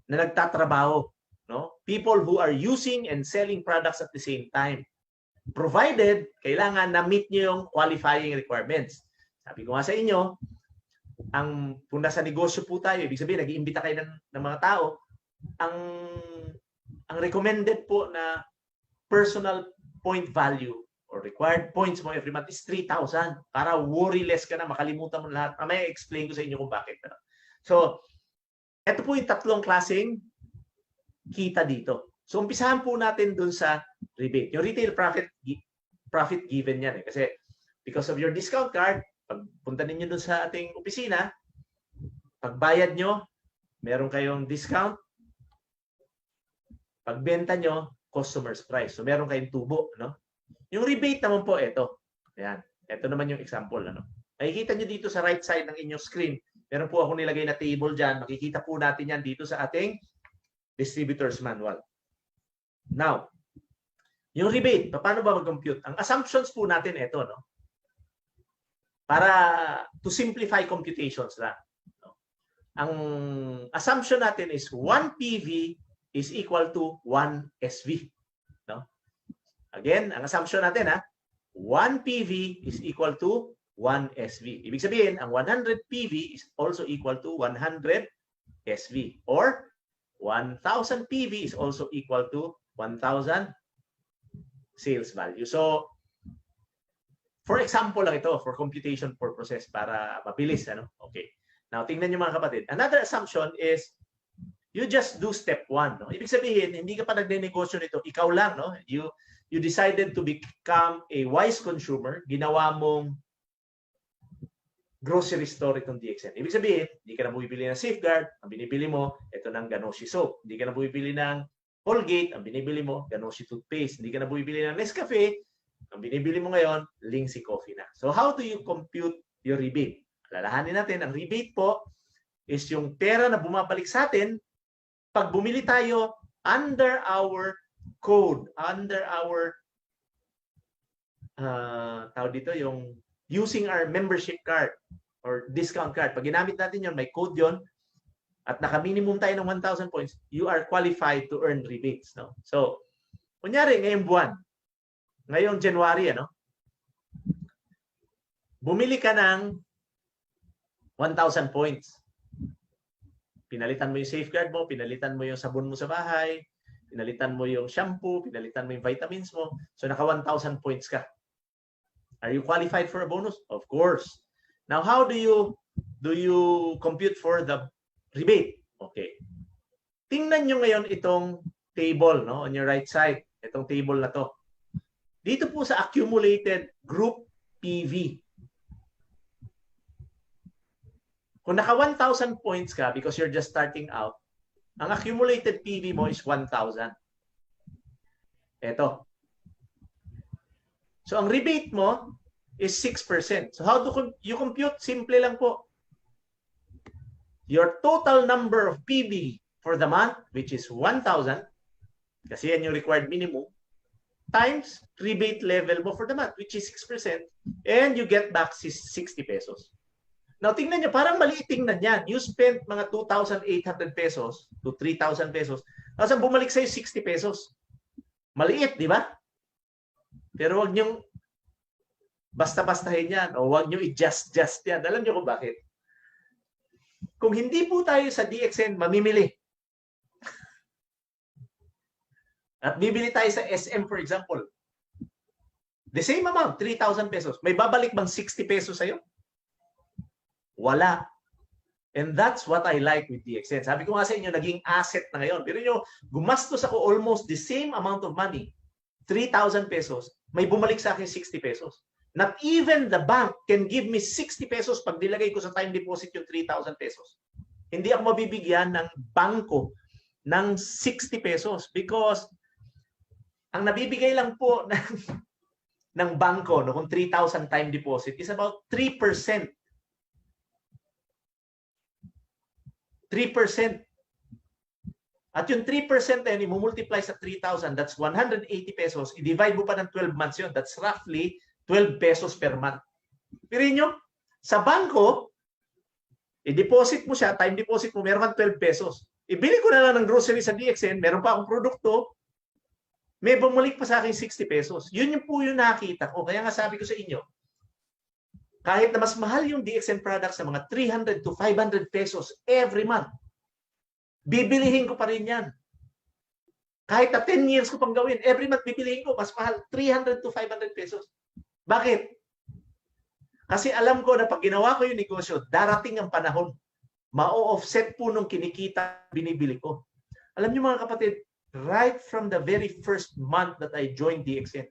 na nagtatrabaho, no? People who are using and selling products at the same time. Provided, kailangan na meet nyo yung qualifying requirements. Sabi ko nga sa inyo, kung nasa negosyo po tayo, ibig sabihin, nag-iimbita kayo ng mga tao, ang recommended po na personal point value or required points mo every month is 3,000 para worry-less ka na, makalimutan mo lahat. Mamaya explain ko sa inyo kung bakit. So, ito po yung tatlong klaseng kita dito. So, umpisahan po natin dun sa rebate. Yung retail profit given yan. Kasi because of your discount card, pag punta ninyo dun sa ating opisina, pagbayad nyo, meron kayong discount. Pagbenta nyo, customer's price. So, meron kayong tubo, no? Yung rebate naman po, ito. Ayan. Ito naman yung example, ano? Makikita nyo dito sa right side ng inyong screen. Meron po ako nilagay na table dyan. Makikita po natin yan dito sa ating distributor's manual. Now, yung rebate, paano ba mag-compute? Ang assumptions po natin, ito, no? Para to simplify computations lang. No? Ang assumption natin is 1 PV is equal to 1 SV. No? Again, ang assumption natin, 1 PV is equal to 1 SV. Ibig sabihin, ang 100 PV is also equal to 100 SV. Or 1,000 PV is also equal to 1,000 sales value. So, for example lang ito, for computation purposes, para mabilis. Ano? Okay. Now, tingnan nyo mga kapatid. Another assumption is you just do step 1. No? Ibig sabihin, hindi ka pa nagne-negosyo nito, ikaw lang. No? You decided to become a wise consumer, ginawa mong grocery store itong DXN. Ibig sabihin, hindi ka na bumibili ng Safeguard, ang binibili mo, ito ng Ganoshi soap. Hindi ka na bumibili ng Colgate, ang binibili mo, Ganoshi toothpaste. Hindi ka na bumibili ng Nescafe, ang binibili mo ngayon, Lingxi coffee na. So how do you compute your rebate? Alalahanin natin, ang rebate po is yung pera na bumabalik sa atin pag bumili tayo under our code, under our tawag dito, yung using our membership card or discount card. Pag ginamit natin yun, may code yun, at naka-minimum tayo ng 1,000 points, you are qualified to earn rebates. No? So, kunyari, ngayong buwan, ngayong January, bumili ka ng 1,000 points. Pinalitan mo yung safeguard mo, pinalitan mo yung sabon mo sa bahay, pinalitan mo yung shampoo, pinalitan mo yung vitamins mo. So, naka 1,000 points ka. Are you qualified for a bonus? Of course. Now, how do you compute for the rebate? Okay. Tingnan nyo ngayon itong table, no, on your right side. Itong table na to. Dito po sa accumulated group PV. Kung naka 1,000 points ka because you're just starting out, ang accumulated PV mo is 1,000. Ito. So ang rebate mo is 6%. So how do you compute? Simple lang po. Your total number of PV for the month, which is 1,000, kasi yan yung required minimum, times rebate level mo for the month, which is 6%, and you get back 60 pesos. Now, tingnan nyo, parang maliit tingnan yan. You spent mga 2,800 pesos to 3,000 pesos. Tapos ang bumalik sa'yo 60 pesos. Maliit, di ba? Pero wag nyo basta-bastahin yan o wag nyo i-just yan. Alam nyo kung bakit? Kung hindi po tayo sa DXN, mamimili. At bibili tayo sa SM, for example. The same amount, 3,000 pesos. May babalik bang 60 pesos sa'yo? Wala. And that's what I like with DXN. Sabi ko nga sa inyo, naging asset na ngayon. Pero nyo, gumastos ako almost the same amount of money. 3,000 pesos. May bumalik sa akin 60 pesos. Not even the bank can give me 60 pesos pag nilagay ko sa time deposit yung 3,000 pesos. Hindi ako mabibigyan ng bangko ng 60 pesos because ang nabibigay lang po ng bangko no, kung 3,000 time deposit is about 3%. 3%. At yung 3% na yun, i-multiply sa 3,000, that's 180 pesos. I-divide mo pa ng 12 months yun. That's roughly 12 pesos per month. Pero nyo, sa bangko, i-deposit mo siya, time deposit mo, meron kang 12 pesos. Ibili ko na lang ng grocery sa DXN, meron pa akong produkto, may bumalik pa sa akin 60 pesos. Yun yung po yung nakita ko. Kaya nga sabi ko sa inyo, kahit na mas mahal yung DXN products sa mga 300 to 500 pesos every month, bibilihin ko pa rin yan. Kahit na 10 years ko pang gawin, every month bibilihin ko, mas mahal, 300 to 500 pesos. Bakit? Kasi alam ko na pag ginawa ko yung negosyo, darating ang panahon, ma-offset po nung kinikita binibili ko. Alam niyo mga kapatid, right from the very first month that I joined DXN,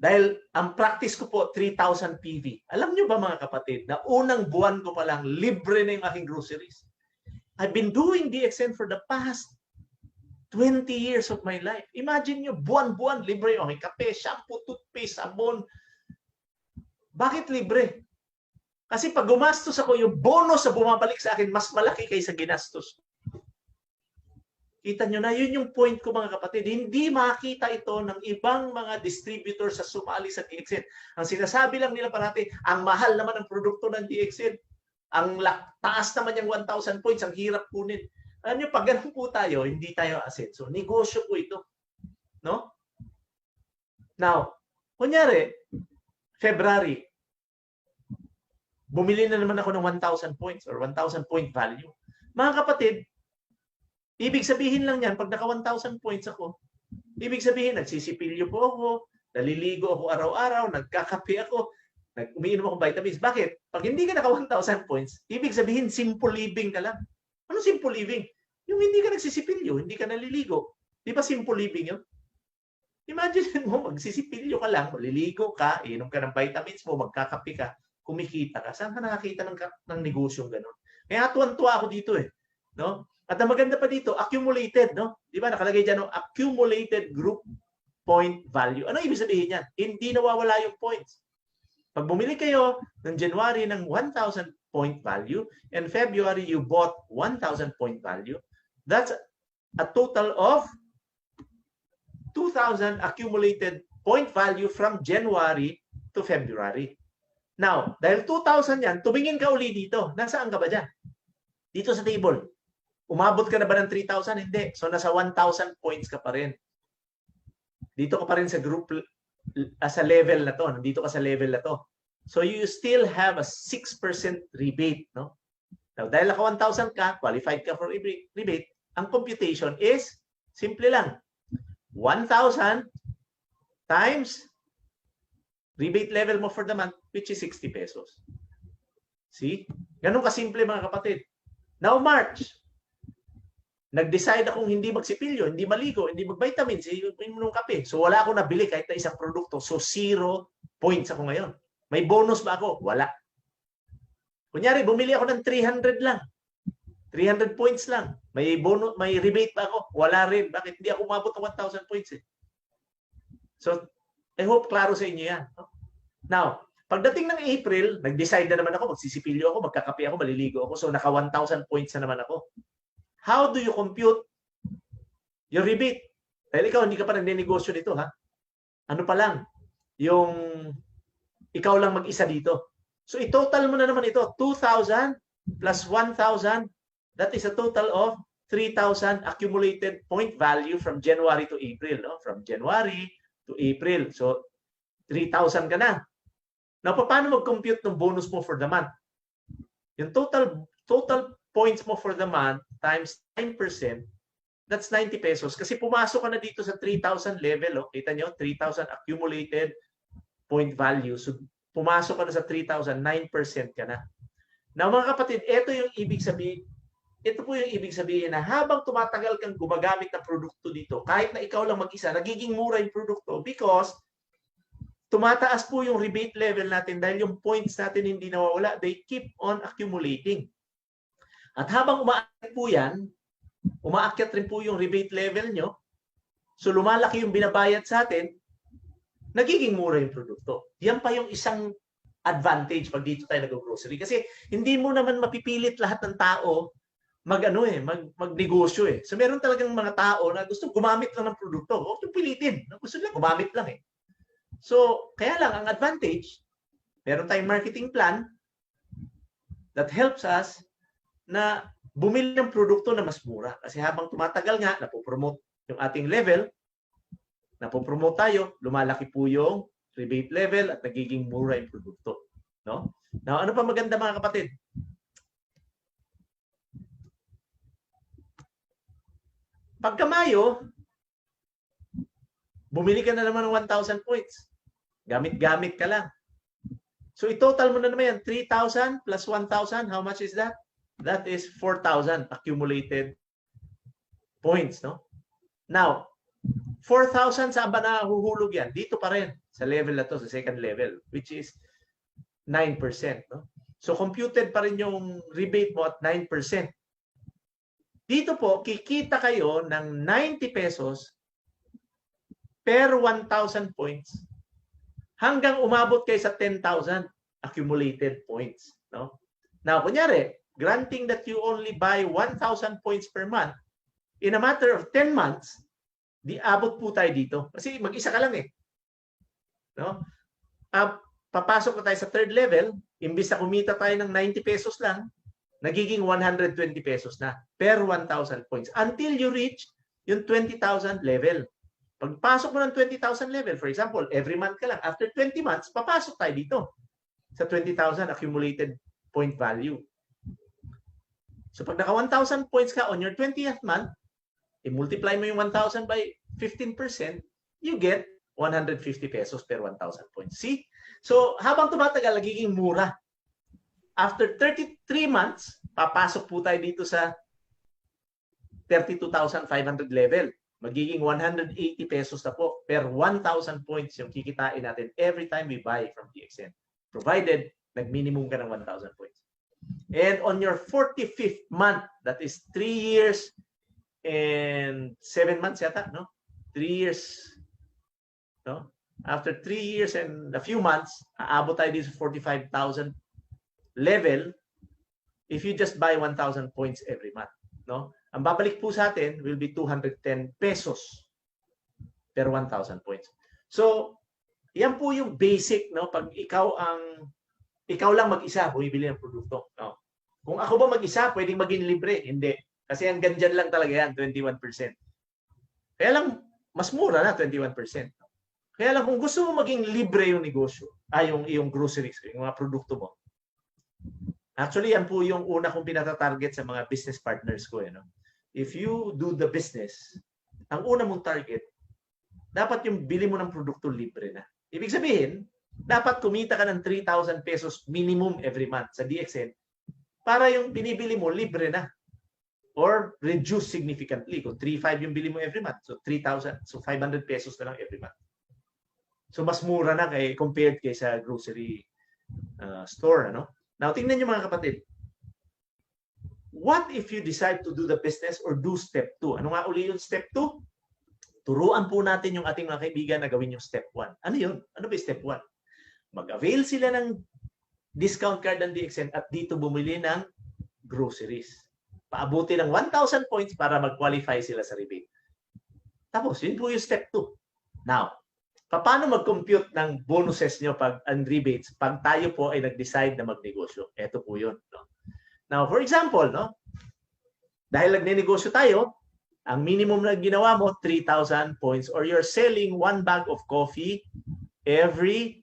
dahil ang practice ko po, 3,000 PV. Alam niyo ba mga kapatid, na unang buwan ko pa lang, libre na yung aking groceries. I've been doing DXN for the past 20 years of my life. Imagine nyo, buwan-buwan, libre yung aking kape, shampoo, toothpaste, sabon. Bakit libre? Kasi pag gumastos ako, yung bonus na bumabalik sa akin, mas malaki kaysa ginastos. Kita nyo na, yun yung point ko mga kapatid. Hindi makita ito ng ibang mga distributors sa sumali sa DXN. Ang sinasabi lang nila parati, ang mahal naman ng produkto ng DXN. Ang taas naman yung 1,000 points, ang hirap kunin. Alam nyo, pag ganun po tayo, hindi tayo asset. So, negosyo po ito. No? Now, kunyari, February, bumili na naman ako ng 1,000 points or 1,000 point value. Mga kapatid, ibig sabihin lang yan, pag naka 1,000 points ako, ibig sabihin, nagsisipilyo po ako, naliligo ako araw-araw, nagkakape ako, umiinom ako vitamins. Bakit? Pag hindi ka naka 1,000 points, ibig sabihin, simple living ka lang. Ano simple living? Yung hindi ka nagsisipilyo, hindi ka naliligo. Di ba simple living yun? Imagine mo, magsisipilyo ka lang, maliligo ka, inom ka ng vitamins mo, magkakape ka, kumikita ka. Saan ka nakakita ng negosyong gano'n? Kaya tuwan-tuwa ako dito eh. No? At ang maganda pa dito, accumulated. No? Di ba nakalagay dyan, no? Accumulated group point value. Ano ibig sabihin yan? Hindi nawawala yung points. Pag bumili kayo ng January ng 1,000 point value and February you bought 1,000 point value, that's a total of 2,000 accumulated point value from January to February. Now, dahil 2,000 yan, tumingin ka uli dito. Nasaan ka ba dyan? Dito sa table. Umabot ka na ba ng 3,000? Hindi. So, nasa 1,000 points ka pa rin. Dito ka pa rin sa group, sa level na to. Nandito ka sa level na to. So, you still have a 6% rebate. No? Now, dahil naka 1,000 ka, qualified ka for rebate, ang computation is simple lang. 1,000 times rebate level mo for the month, which is 60 pesos. See? Ganun kasimple mga kapatid. Now, March, nag-decide akong hindi magsipilyo, hindi maligo, hindi mag-vitamins, hindi ng kape. So, wala akong nabili kahit na isang produkto. So, 0 points ako ngayon. May bonus ba ako? Wala. Kunyari, bumili ako ng 300 lang. 300 points lang. May bonus, may rebate ba ako? Wala rin. Bakit? Hindi ako umabot ng 1,000 points eh. So, I hope klaro sa inyo yan. Now, pagdating ng April, nag-decide na naman ako, magsisipilyo ako, magkakape ako, maliligo ako. So, naka 1,000 points na naman ako. How do you compute your rebate? Dahil ikaw, hindi ka pa nagninegosyo dito, ha? Ano pa lang? Yung ikaw lang mag-isa dito. So, i-total mo na naman ito. 2,000 plus 1,000, that is a total of 3,000 accumulated point value from January to April. No? From January to April. So, 3,000 ka na. Now, paano mag-compute ng bonus mo for the month? Yung total points mo for the month times 9%, that's 90 pesos. Kasi pumasok ka na dito sa 3,000 level. Oh. Kita nyo, 3,000 accumulated point value. So, pumasok ka na sa 3,000, 9% ka na. Now, mga kapatid, ito yung ibig sabihin. Ito po yung ibig sabihin na habang tumatagal kang gumagamit ng produkto dito, kahit na ikaw lang mag-isa, nagiging mura yung produkto because tumataas po yung rebate level natin dahil yung points natin hindi nawawala. They keep on accumulating. At habang umaakyat po yan, umaakyat rin po yung rebate level nyo. So lumalaki yung binabayad sa atin, nagiging mura yung produkto. Yan pa yung isang advantage pag dito tayo nag-grocery. Kasi hindi mo naman mapipilit lahat ng tao magnegosyo eh. So meron talagang mga tao na gusto gumamit lang ng produkto. Huwag yung pilitin. Gusto nila gumamit lang eh. So, kaya lang ang advantage, meron tayong marketing plan that helps us na bumili ng produkto na mas mura. Kasi habang tumatagal nga, napopromote yung ating level, napopromote tayo, lumalaki po yung rebate level at nagiging mura yung produkto. No? Now, ano pa maganda mga kapatid? Pagka Mayo, bumili ka na naman ng 1,000 points. Gamit-gamit ka lang. So, i-total mo na naman yan. 3,000 plus 1,000. How much is that? That is 4,000 accumulated points. No? Now, 4,000 saan ba nahuhulog yan? Dito pa rin. Sa level na to, sa second level, which is 9%. No? So, computed pa rin yung rebate mo at 9%. Dito po, kikita kayo ng 90 pesos per 1,000 points hanggang umabot kayo sa 10,000 accumulated points. No? Now, kunyari, granting that you only buy 1,000 points per month, in a matter of 10 months, abot po tayo dito. Kasi mag-isa ka lang eh. No? Papasok na tayo sa third level, imbis na kumita tayo ng 90 pesos lang, nagiging 120 pesos na per 1,000 points until you reach yung 20,000 level. Pagpasok mo ng 20,000 level, for example, every month ka lang, after 20 months, papasok tayo dito sa 20,000 accumulated point value. So pag naka 1,000 points ka on your 20th month, i-multiply mo yung 1,000 by 15%, you get 150 pesos per 1,000 points. See? So habang tumatagal, nagiging mura. After 33 months, papasok po tayo dito sa 32,500 level. Magiging 180 pesos na po per 1,000 points yung kikitain natin every time we buy from DXN. Provided, nag-minimum ka ng 1,000 points. And on your 45th month, that is 3 years and 7 months yata, no? 3 years, no? After 3 years and a few months, aabot tayo dito sa 45,000 level if you just buy 1,000 points every month. No? Ang babalik po sa atin will be 210 pesos per 1,000 points. So, yan po yung basic, no? Pag ikaw lang mag-isa, bumibili ng produkto. No? Kung ako ba mag-isa, pwedeng maging libre. Hindi. Kasi hanggang dyan lang talaga yan, 21%. Kaya lang, mas mura na, 21%. Kaya lang, kung gusto mo maging libre yung negosyo, yung groceries, yung mga produkto mo, actually, yan po yung una kong pinata-target sa mga business partners ko. No? If you do the business, ang una mong target, dapat yung bili mo ng produkto libre na. Ibig sabihin, dapat kumita ka ng 3,000 pesos minimum every month sa DXN para yung binibili mo libre na or reduce significantly. Kung 3,500 yung bili mo every month, so 3,000, so 500 pesos na lang every month. So mas mura na compared kay sa grocery store. Ano? Now, tingnan nyo mga kapatid. What if you decide to do the business or do step 2? Ano nga uli yung step 2? turuan po natin yung ating mga kaibigan na gawin yung step 1. Ano yun? Ano ba yung step 1? Mag-avail sila ng discount card ng DXN at dito bumili ng groceries. Paabuti ng 1,000 points para mag-qualify sila sa rebate. Tapos, yun po yung step 2. Now, paano mag-compute ng bonuses nyo and rebates pag tayo po ay nag-decide na magnegosyo? Ito po yun. No? Now, for example, no, dahil nagnenegosyo tayo, ang minimum na ginawa mo, 3,000 points, or you're selling 1 bag of coffee every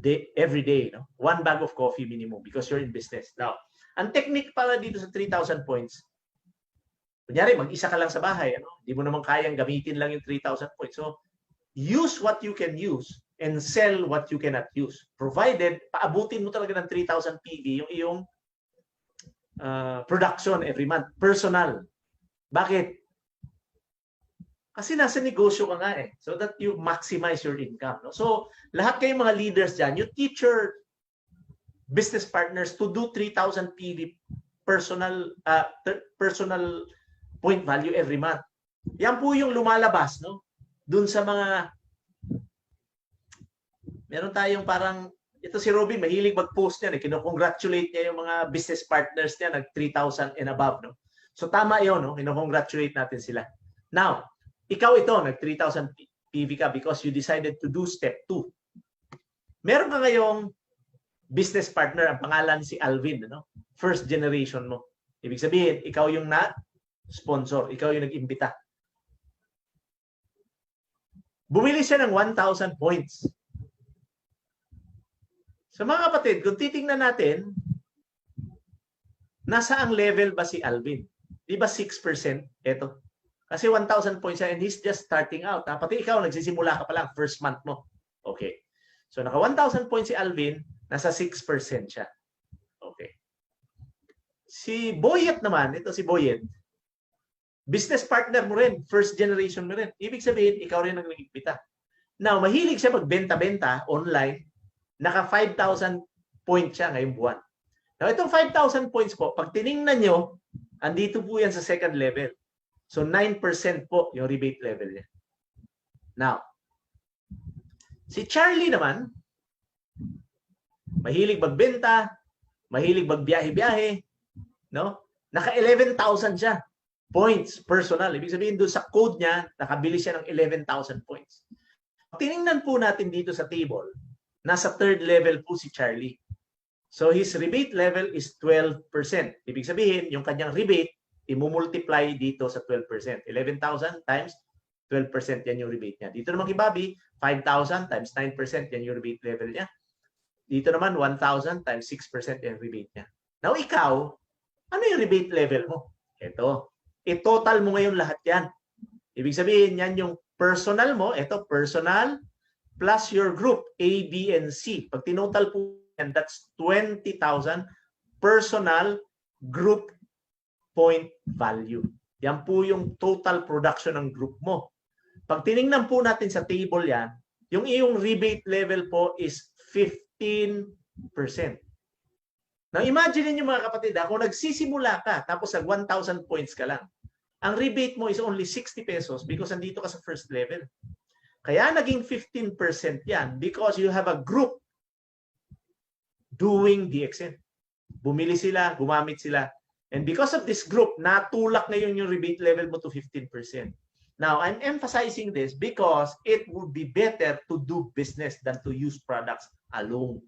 day. No? 1 bag of coffee minimum because you're in business. Now, ang technique para dito sa 3,000 points, kunyari, mag-isa ka lang sa bahay, ano? Hindi mo naman kayang gamitin lang yung 3,000 points. So, use what you can use and sell what you cannot use. Provided, paabutin mo talaga ng 3,000 PV yung iyong production every month. Personal. Bakit? Kasi nasa negosyo ka nga eh. So that you maximize your income. No? So, lahat kayong mga leaders dyan, you teach your business partners to do 3,000 PV personal point value every month. Yan po yung lumalabas, no? Dun sa mga meron tayong parang ito si Robin mahilig mag-post niyan eh. Kino-congratulate niya yung mga business partners niya nag 3,000 and above, no? So tama 'yon, no? Kino-congratulate natin sila. Now, ikaw ito nag 3,000 PV ka because you decided to do step 2. Meron ka ngayong business partner, ang pangalan si Alvin, no? First generation mo. Ibig sabihin, ikaw yung na-sponsor, ikaw yung nag-imbita. Bumili siya ng 1,000 points. So mga kapatid, kung titingnan natin, nasa ang level ba si Alvin? Di ba 6%? Ito. Kasi 1,000 points siya and he's just starting out. Pati ikaw, nagsisimula ka pa lang, first month mo. Okay. So naka 1,000 points si Alvin, nasa 6% siya. Okay. Si Boyet naman, ito si Boyet, business partner mo rin, first generation mo rin. Ibig sabihin, ikaw rin ang nag-imbita. Now, mahilig siya magbenta-benta online, naka 5,000 points siya ngayong buwan. Now, itong 5,000 points po, pag tiningnan nyo, andito po yan sa second level. So, 9% po yung rebate level niya. Now, si Charlie naman, mahilig magbenta, mahilig magbiyahe-biyahe, no? Naka 11,000 siya points personal. Ibig sabihin doon sa code niya, nakabili siya ng 11,000 points. Tiningnan po natin dito sa table, nasa third level po si Charlie. So his rebate level is 12%. Ibig sabihin, yung kanyang rebate, i-multiply dito sa 12%. 11,000 times 12%, yan yung rebate niya. Dito naman kay Bobby, 5,000 times 9%, yan yung rebate level niya. Dito naman, 1,000 times 6% yung rebate niya. Now, ikaw, ano yung rebate level mo? Ito. I-total mo ngayon lahat yan. Ibig sabihin, yan yung personal mo. Ito, personal plus your group, A, B, and C. Pag tinotal po yan, that's 20,000 personal group point value. Yan po yung total production ng group mo. Pag tinignan po natin sa table yan, yung iyong rebate level po is 15%. Now, imagine niyo mga kapatid, kung nagsisimula ka, tapos nag 1,000 points ka lang, ang rebate mo is only 60 pesos because andito ka sa first level. Kaya naging 15% yan because you have a group doing DXN. Bumili sila, gumamit sila. And because of this group, natulak ngayon yung rebate level mo to 15%. Now, I'm emphasizing this because it would be better to do business than to use products alone.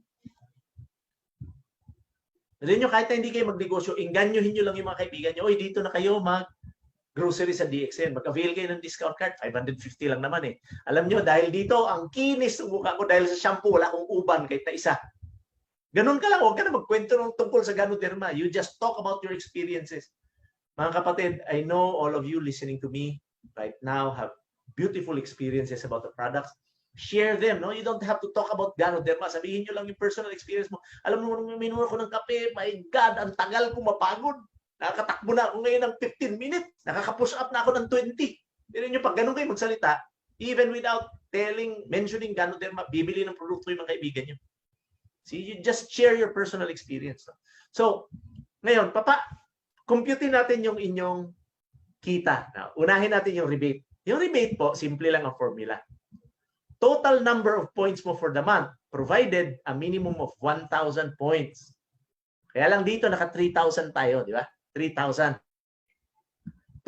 Alam nyo, kahit na hindi kayo magnegosyo, inganyohin nyo lang yung mga kaibigan nyo, oy, dito na kayo mag-grocery sa DXN. Mag-avail kayo ng discount card, 550 lang naman eh. Alam nyo, dahil dito, ang kinis ng mukha ko, dahil sa shampoo, wala akong uban kahit na isa. Ganun ka lang, huwag ka na magkwento ng tungkol sa Ganoderma. You just talk about your experiences. Mga kapatid, I know all of you listening to me right now have beautiful experiences about the products. Share them, no? You don't have to talk about Ganoderma. Sabihin nyo lang yung personal experience mo. Alam mo, nung minura ko ng kape, my God, ang tagal ko mapagod. Nakakatakbo na ako ngayon ng 15 minutes. Nakaka-push up na ako ng 20. Pero nyo, pag ganun kayo magsalita, even without mentioning Ganoderma, bibili ng produkto yung mga kaibigan nyo. See, you just share your personal experience. So, ngayon, computein natin yung inyong kita. Now, unahin natin yung rebate. Yung rebate po, simple lang ang formula. Total number of points mo for the month, provided a minimum of 1,000 points. Kaya lang dito, naka 3,000 tayo, di ba? 3,000.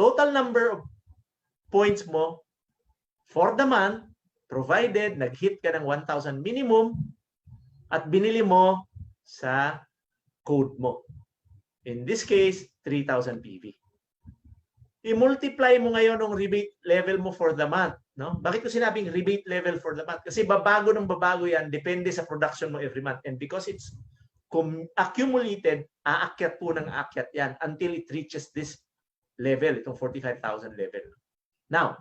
Total number of points mo for the month, provided nag-hit ka ng 1,000 minimum at binili mo sa code mo. In this case, 3,000 PV. I-multiply mo ngayon ang rebate level mo for the month. No? Bakit ko sinabing rebate level for the month? Kasi babago ng babago yan, depende sa production mo every month. And because it's accumulated, aakyat po ng aakyat yan until it reaches this level, itong 45,000 level. Now,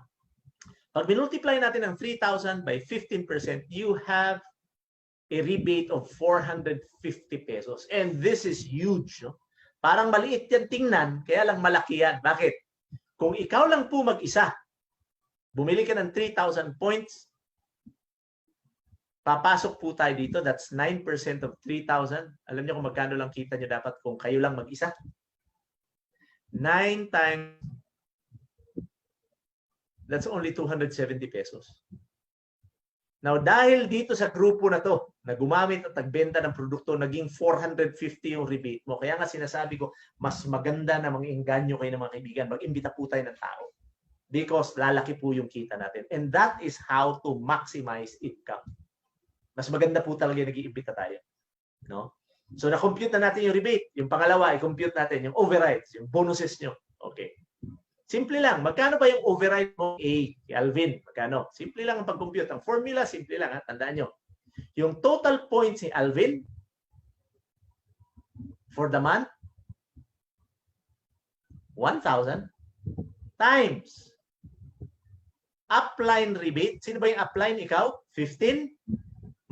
pag minultiply natin ang 3,000 by 15%, you have a rebate of 450 pesos. And this is huge. No? Parang maliit yan tingnan, kaya lang malaki yan. Bakit? Kung ikaw lang po mag-isa, bumili ka ng 3,000 points, papasok po tayo dito, that's 9% of 3,000. Alam niyo kung magkano lang kita niyo dapat kung kayo lang mag-isa? 9 times, that's only 270 pesos. Now, dahil dito sa grupo na to, na gumamit at nagbenta ng produkto, naging 450 yung rebate mo. Kaya nga sinasabi ko, mas maganda na mang-inganyo kayo ng mga kaibigan. Mag-imbita po tayo ng tao. Because lalaki po yung kita natin. And that is how to maximize income. Mas maganda po talaga nag-iimbita tayo. No? So, na-compute na natin yung rebate. Yung pangalawa, i-compute natin yung overrides, yung bonuses nyo. Okay. Simple lang. Magkano ba yung override mo? Alvin, magkano? Simple lang ang pag-compute. Ang formula, simple lang. Ha? Tandaan nyo. Yung total points ni Alvin for the month, 1,000 times upline rebate. Sino ba yung upline? Ikaw? 15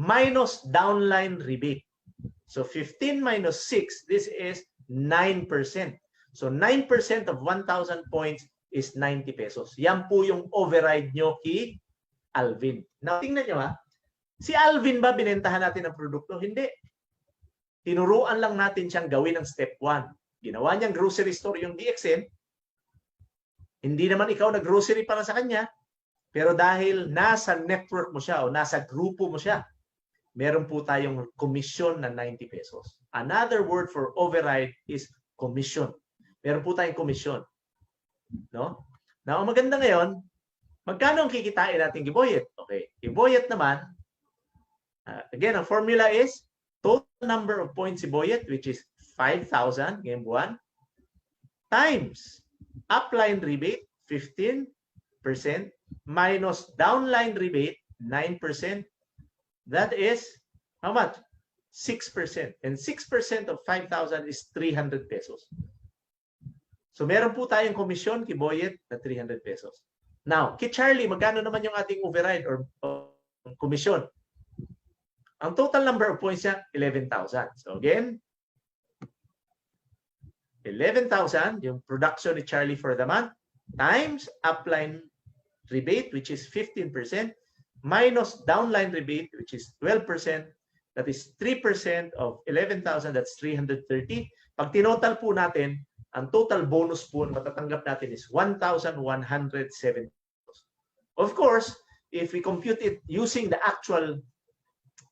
minus downline rebate. So 15 minus 6, this is 9%. So 9% of 1,000 points is 90 pesos. Yan po yung override nyo kay Alvin. Now, tingnan nyo ha. Si Alvin ba binentahan natin ang produkto? Hindi. Tinuruan lang natin siyang gawin ang step 1. Ginawa niyang grocery store yung DXN. Hindi naman ikaw nag-grocery para sa kanya. Pero dahil nasa network mo siya o nasa grupo mo siya, meron po tayong commission na 90 pesos. Another word for override is commission. Meron po tayong commission. No? Now, ang maganda ngayon, magkano ang kikitain natin giboyet? Okay. Giboyet naman, again, ang formula is total number of points giboyet, which is 5,000 ngayong buwan, times upline rebate, 15%, minus downline rebate, 9%. That is, how much? 6%. And 6% of 5,000 is 300 pesos. So meron po tayong komisyon kay Boyet na 300 pesos. Now, kay Charlie, magkano naman yung ating override or komisyon? Ang total number of points niya, 11,000. So again, 11,000 yung production ni Charlie for the month times upline rebate, which is 15%, minus downline rebate, which is 12%. That is 3% of 11,000, that's 330. Pag tinotal po natin, ang total bonus po na matatanggap natin is 1,170. Of course, if we compute it using the actual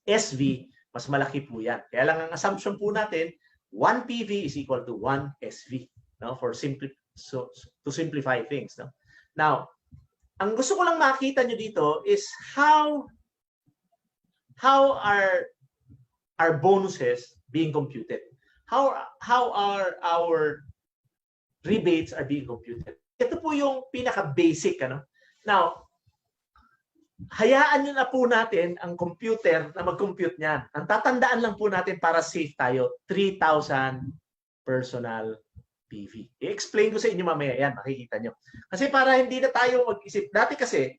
SV, mas malaki po yan. Kaya lang ang assumption po natin, 1 PV is equal to 1 SV. No? To simplify things. No? Now, ang gusto ko lang makita nyo dito is how are our bonuses being computed? How are our rebates are being computed? Ito po yung pinaka-basic. Ano? Now, hayaan nyo na po natin ang computer na mag-compute niyan. Ang tatandaan lang po natin para safe tayo, 3,000 personal PV. I-explain ko sa inyo mamaya yan, makikita nyo. Kasi para hindi na tayo mag-isip. Dati kasi,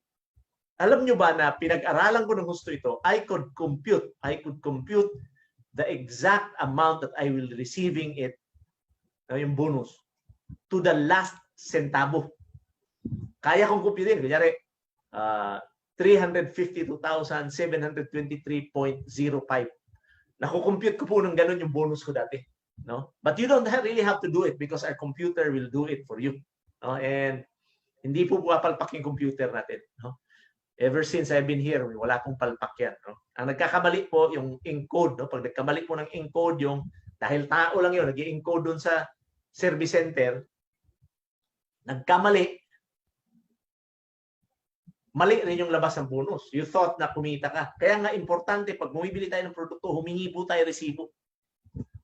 alam nyo ba na pinag-aralan ko ng gusto ito, I could compute the exact amount that I will receiving it, yung bonus, to the last centavo. Kaya kong computein. Kunyari, 352,723.05. Nakukompute ko po ng ganun yung bonus ko dati. No? But you don't really have to do it because our computer will do it for you. No? And Hindi po pumapalpak yung computer natin. No? Ever since I've been here, wala pong palpak yan. No? Ang nagkakamali po yung encode. No? Pag nagkamali po ng encode, yung dahil tao lang yun, nag-encode dun sa service center, nagkamali, mali rin yung labas ng bonus. You thought na kumita ka. Kaya nga importante, pag bumibili tayo ng produkto, humingi po tayo resibo.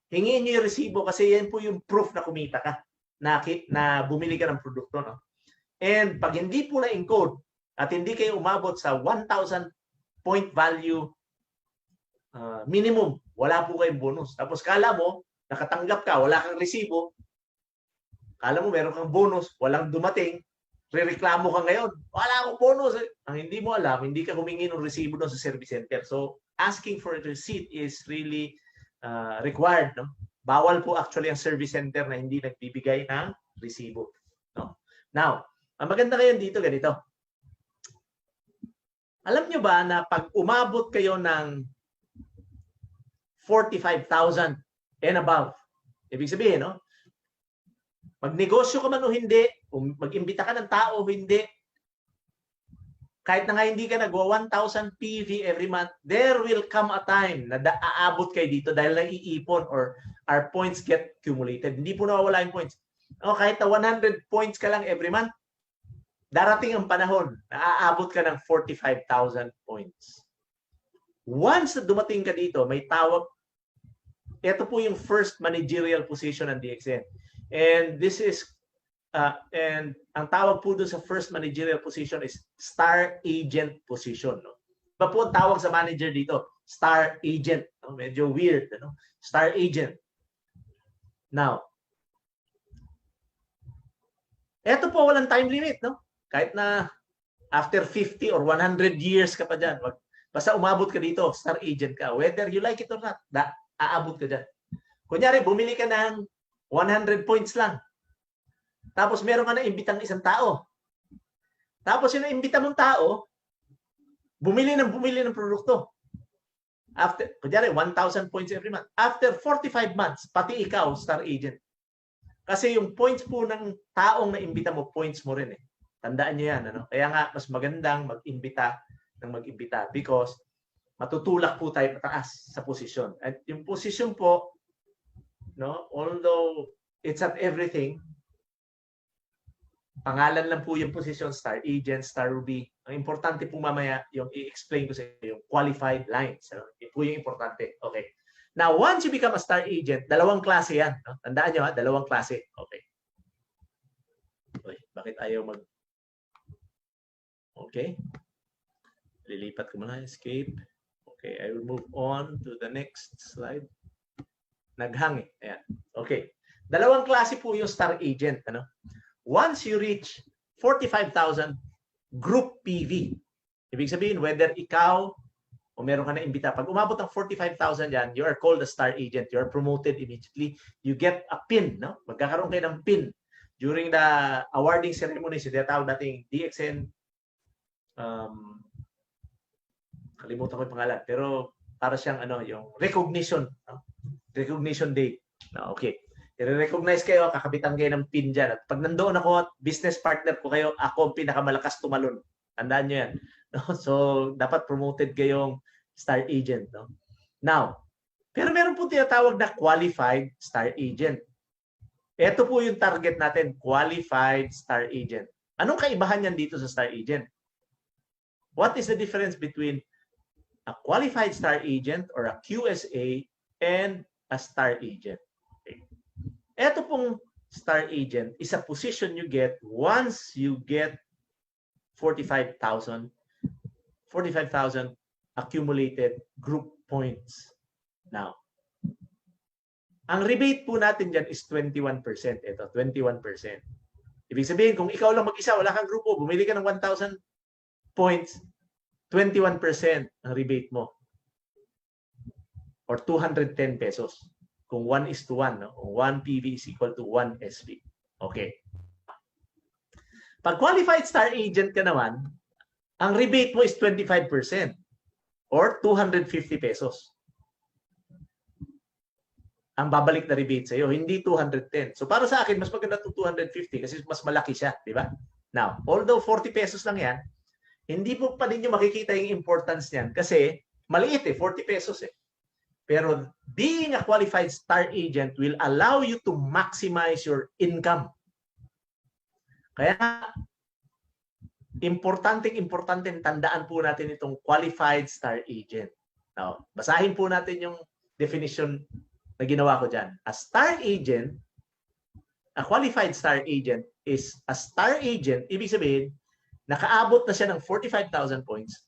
Hingin nyo yung resibo kasi yan po yung proof na kumita ka, na bumili ka ng produkto. No? And pag hindi po na-encode at hindi kayo umabot sa 1,000 point value minimum, wala po kayong bonus. Tapos kala mo, nakatanggap ka, wala kang resibo, kala mo meron kang bonus, walang dumating, rereklamo ka ngayon, wala akong bonus. Ang hindi mo alam, hindi ka humingi ng resibo doon sa service center. So, asking for a receipt is really required. No? Bawal po actually ang service center na hindi nagbibigay ng resibo. No? Now, ang maganda ngayon dito, ganito. Alam nyo ba na pag umabot kayo ng 45,000 and above, ibig sabihin, no? Magnegosyo ka man o hindi, mag-imbita ka ng tao o hindi, kahit na nga hindi ka nagwa 1,000 PV every month, there will come a time na aabot kayo dito dahil naiipon or our points get accumulated. Hindi po nawawala yung points. O, kahit na 100 points ka lang every month, darating ang panahon na aabot ka ng 45,000 points. Once na dumating ka dito, may tawag, ito po yung first managerial position ng DXN. And this is and ang tawag po doon sa first managerial position is star agent position. No? Iba po ang tawag sa manager dito, star agent. No? Medyo weird. No? Star agent. Now, eto po walang time limit. No? Kahit na after 50 or 100 years ka pa dyan, basta umabot ka dito, star agent ka. Whether you like it or not, aabot ka dyan. Kunyari, bumili ka ng 100 points lang. Tapos meron ka na imbitang isang tao. Tapos yung naimbita mong tao, bumili ng produkto. After, kunyari, 1,000 points every month. After 45 months, pati ikaw, star agent. Kasi yung points po ng taong naimbita mo, points mo rin eh. Tandaan nyo yan. Ano? Kaya nga, mas magandang mag-imbita because matutulak po tayo pataas sa posisyon. At yung posisyon po, no, although it's not everything, pangalan lang po yung posisyon, star agent, star ruby. Ang importante po mamaya yung i-explain ko sa inyo, yung qualified lines. Ano? Yun po yung importante. Okay. Now, once you become a star agent, dalawang klase yan. No? Tandaan nyo, dalawang klase. Okay. Okay. Bakit ayaw mag... Okay. Lilipat ko muna. Escape. Okay. I will move on to the next slide. Naghang eh. Ayan. Okay. Dalawang klase po yung star agent. Ano? Once you reach 45,000 group PV, ibig sabihin, whether ikaw o meron ka na imbita, pag umabot ng 45,000 yan, you are called a star agent. You are promoted immediately. You get a pin. No? Magkakaroon kayo ng pin. During the awarding ceremony, sinatawag nating DXN, kalimutan ko yung pangalan, pero para siyang ano, yung recognition. No? Recognition day. No, okay. I-recognize kayo, kakabitan kayo ng pin dyan. At pag nandoon ako at business partner ko kayo, ako ang pinakamalakas tumalon. Tandaan nyo yan. No? So, dapat promoted kayong star agent. No? Now, pero meron po tinatawag na qualified star agent. Ito po yung target natin, qualified star agent. Anong kaibahan yan dito sa star agent? What is the difference between a qualified star agent or a QSA and a star agent? Okay. Ito pong star agent is a position you get once you get 45,000 accumulated group points. Now, ang rebate po natin dyan is 21%. Ito, 21%. Ibig sabihin, kung ikaw lang mag-isa, wala kang grupo, bumili ka ng 1,000 points, 21% ang rebate mo. Or 210 pesos. Kung 1:1, no? 1 PV is equal to 1 SV. Okay. Pag qualified star agent ka naman, ang rebate mo is 25% or 250 pesos. Ang babalik na rebate sa iyo, hindi 210. So para sa akin, mas maganda itong 250 kasi mas malaki siya, di ba? Now, although 40 pesos lang yan, hindi po pa ninyo makikita yung importance niyan kasi maliit 40 pesos Pero being a qualified star agent will allow you to maximize your income. Kaya importante tandaan po natin itong qualified star agent. Now, basahin po natin yung definition na ginawa ko dyan. A star agent, a qualified star agent is a star agent, ibig sabihin, nakaabot na siya ng 45,000 points.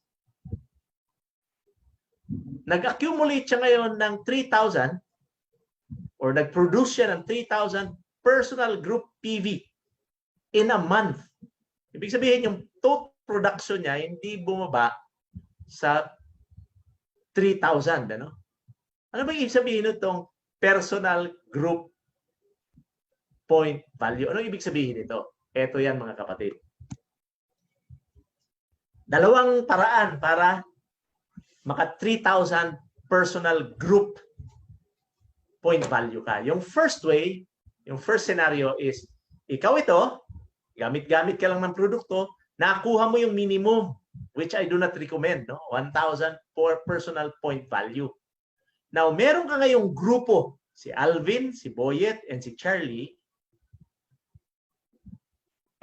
Nag-accumulate siya ngayon ng 3,000 or nag-produce siya ng 3,000 personal group PV in a month. Ibig sabihin, yung total production niya hindi bumaba sa 3,000. Ano ba ibig sabihin nitong personal group point value? Ano ibig sabihin nito? Ito yan mga kapatid. Dalawang paraan para maka 3,000 personal group point value ka. Yung first way, yung first scenario is, ikaw ito, gamit-gamit ka lang ng produkto, nakuha mo yung minimum, which I do not recommend, no? 1,000 for personal point value. Now, meron ka ngayong grupo, si Alvin, si Boyet, and si Charlie.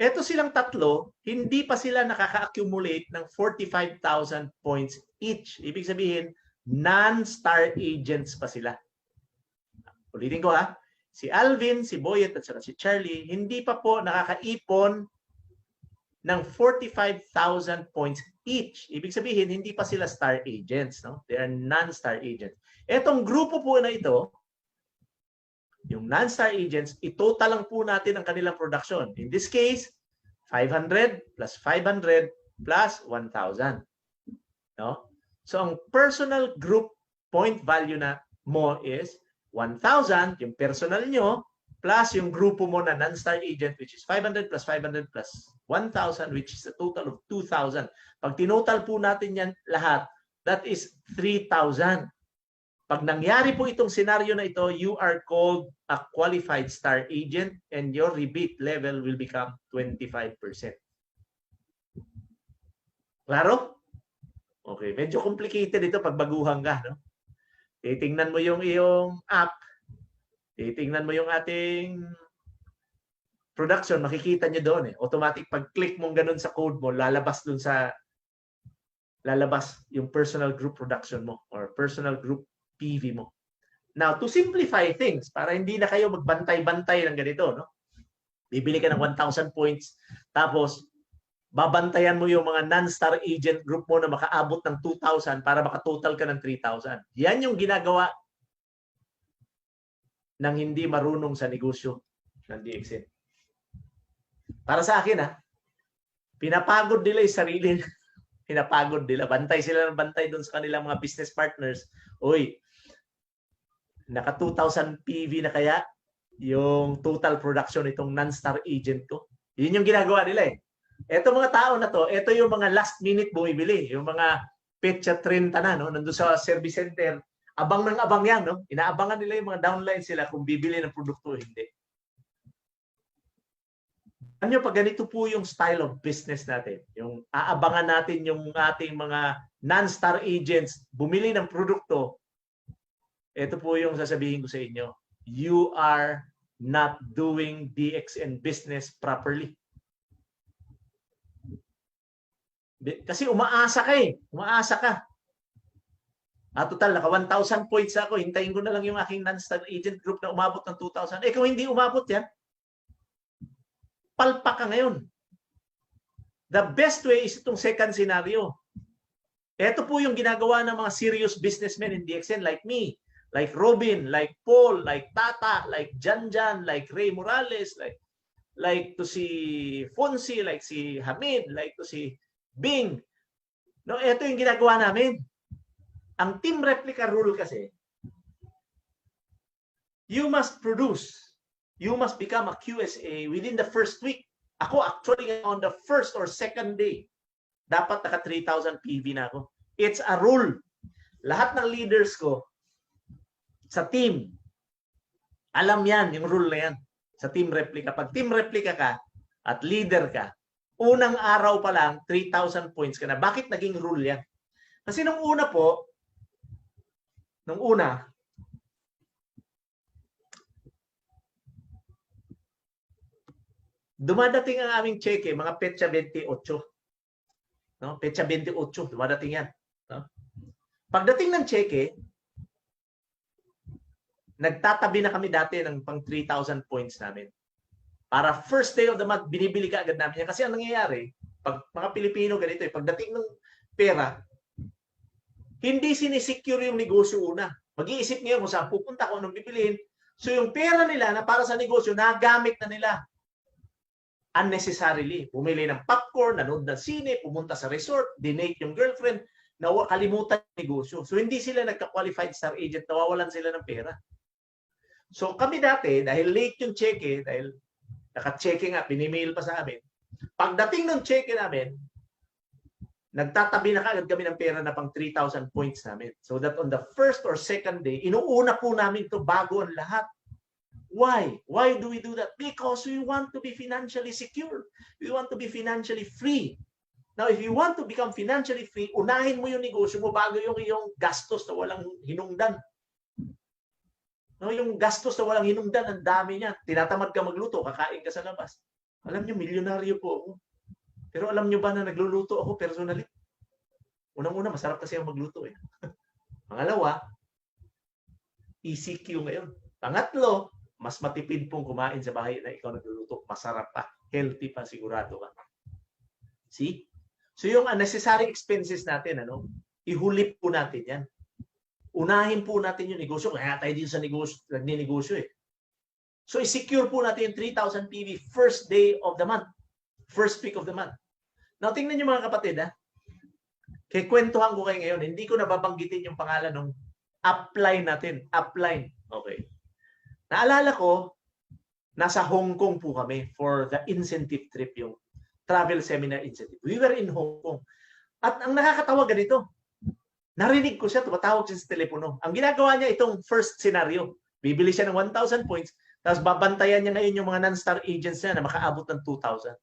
Ito silang tatlo, hindi pa sila nakaka-accumulate ng 45,000 points each. Ibig sabihin, non-star agents pa sila. Ulitin ko si Alvin, si Boyet, at saka si Charlie, hindi pa po nakakaipon ng 45,000 points each. Ibig sabihin, hindi pa sila star agents. No? They are non-star agents. Etong grupo po na ito, yung non-star agents, itotal lang po natin ang kanilang production. In this case, 500 plus 500 plus 1,000. No? So, ang personal group point value na mo is 1,000, yung personal nyo, plus yung grupo mo na non-star agent, which is 500 plus 500 plus 1,000, which is a total of 2,000. Pag tinotal po natin yan lahat, that is 3,000. Pag nangyari po itong senaryo na ito, you are called a qualified star agent and your rebate level will become 25%. Klaro? Okay, medyo complicated ito pag baguhan ka. No? Titingnan mo yung iyong app, titingnan mo yung ating production, makikita nyo doon. Automatic pag-click mong ganun sa code mo, lalabas yung personal group production mo or personal group PV mo. Now, to simplify things, para hindi na kayo magbantay-bantay ng ganito, no? Bibili ka ng 1,000 points, tapos babantayan mo yung mga non-star agent group mo na makaabot ng 2,000 para makatotal ka ng 3,000. Yan yung ginagawa ng hindi marunong sa negosyo ng DXN. Para sa akin, pinapagod nila yung sarili. Pinapagod nila. Bantay sila ng bantay doon sa kanilang mga business partners. Uy, naka 2,000 PV na kaya yung total production itong non-star agent ko. Yun yung ginagawa nila Ito mga tao na to, ito yung mga last minute bumibili. Yung mga petsa 30 na, no? Nandun sa service center. Abang ng abang yan, no? Inaabangan nila yung mga downline sila kung bibili ng produkto o hindi. Ano pag ganito po yung style of business natin, yung aabangan natin yung ating mga non-star agents bumili ng produkto, ito po yung sasabihin ko sa inyo, you are not doing DXN business properly. Kasi umaasa ka umaasa ka. Total, naka 1,000 points ako, hintayin ko na lang yung aking non-star agent group na umabot ng 2,000. Kung hindi umabot yan, palpak ka ngayon. The best way is itong second scenario. Ito po yung ginagawa ng mga serious businessmen in DXN like me, like Robin, like Paul, like Tata, like Janjan, like Ray Morales, like to si Fonsi, like si Hamid, like to si Bing. No, ito yung ginagawa namin. Ang team replica rule kasi, you must produce. You must become a QSA within the first week. Ako actually on the first or second day, dapat naka 3,000 PV na ako. It's a rule. Lahat ng leaders ko sa team, alam yan, yung rule na yan. Sa team replica. Pag team replica ka at leader ka, unang araw pa lang, 3,000 points ka na. Bakit naging rule yan? Kasi nung una po, dumadating ang aming cheque, mga petsa 28. No? Petsa 28, dumadating yan. No? Pagdating ng cheque, nagtatabi na kami dati ng pang 3,000 points namin. Para first day of the month, binibili ka agad namin yan. Kasi ang nangyayari, pag mga Pilipino ganito, pagdating ng pera, hindi sinisecure yung negosyo una. Mag-iisip ngayon kung saan pupunta, kung anong bibilihin. So yung pera nila na para sa negosyo, nagamit na nila unnecessarily. Bumili ng popcorn, nanood ng sine, pumunta sa resort, dinate yung girlfriend, kalimutan yung negosyo. So hindi sila nagka-qualified star agent, nawawalan sila ng pera. So kami dati, dahil late yung cheque, dahil naka-cheque nga, binimill pa sa amin, pagdating ng cheque namin, nagtatabi na kaagad kami ng pera na pang 3,000 points namin. So that on the first or second day, inuuna po namin to bago ang lahat. Why? Why do we do that? Because we want to be financially secure. We want to be financially free. Now, if you want to become financially free, unahin mo yung negosyo mo bago yung iyong gastos na walang hinungdan. No, yung gastos na walang hinungdan, ang dami niya. Tinatamad ka magluto, kakain ka sa labas. Alam niyo, milyonaryo po ako. Pero alam niyo ba na nagluluto ako personally? Unang-una, masarap kasi ang magluto eh. Pangalawa, ECQ ngayon. Pangatlo, mas matipid pong kumain sa bahay na ikaw nagluluto. Masarap pa. Healthy pa, sigurado ka. See? So yung unnecessary expenses natin, ihulip po natin yan. Unahin po natin yung negosyo. Kaya tayo din sa negosyo, nagninegosyo eh. So i-secure po natin yung 3,000 PV first day of the month. First week of the month. Now, tingnan niyo mga kapatid, kikwentuhan ko kayo ngayon. Hindi ko nababanggitin yung pangalan ng upline natin. Upline. Okay. Naalala ko, nasa Hong Kong po kami for the incentive trip, yung travel seminar incentive. We were in Hong Kong. At ang nakakatawa ganito, narinig ko siya, tumatawag siya sa telepono. Ang ginagawa niya itong first scenario, bibili siya ng 1,000 points, tapos babantayan niya ngayon yung mga non-star agents niya na makaabot ng 2,000.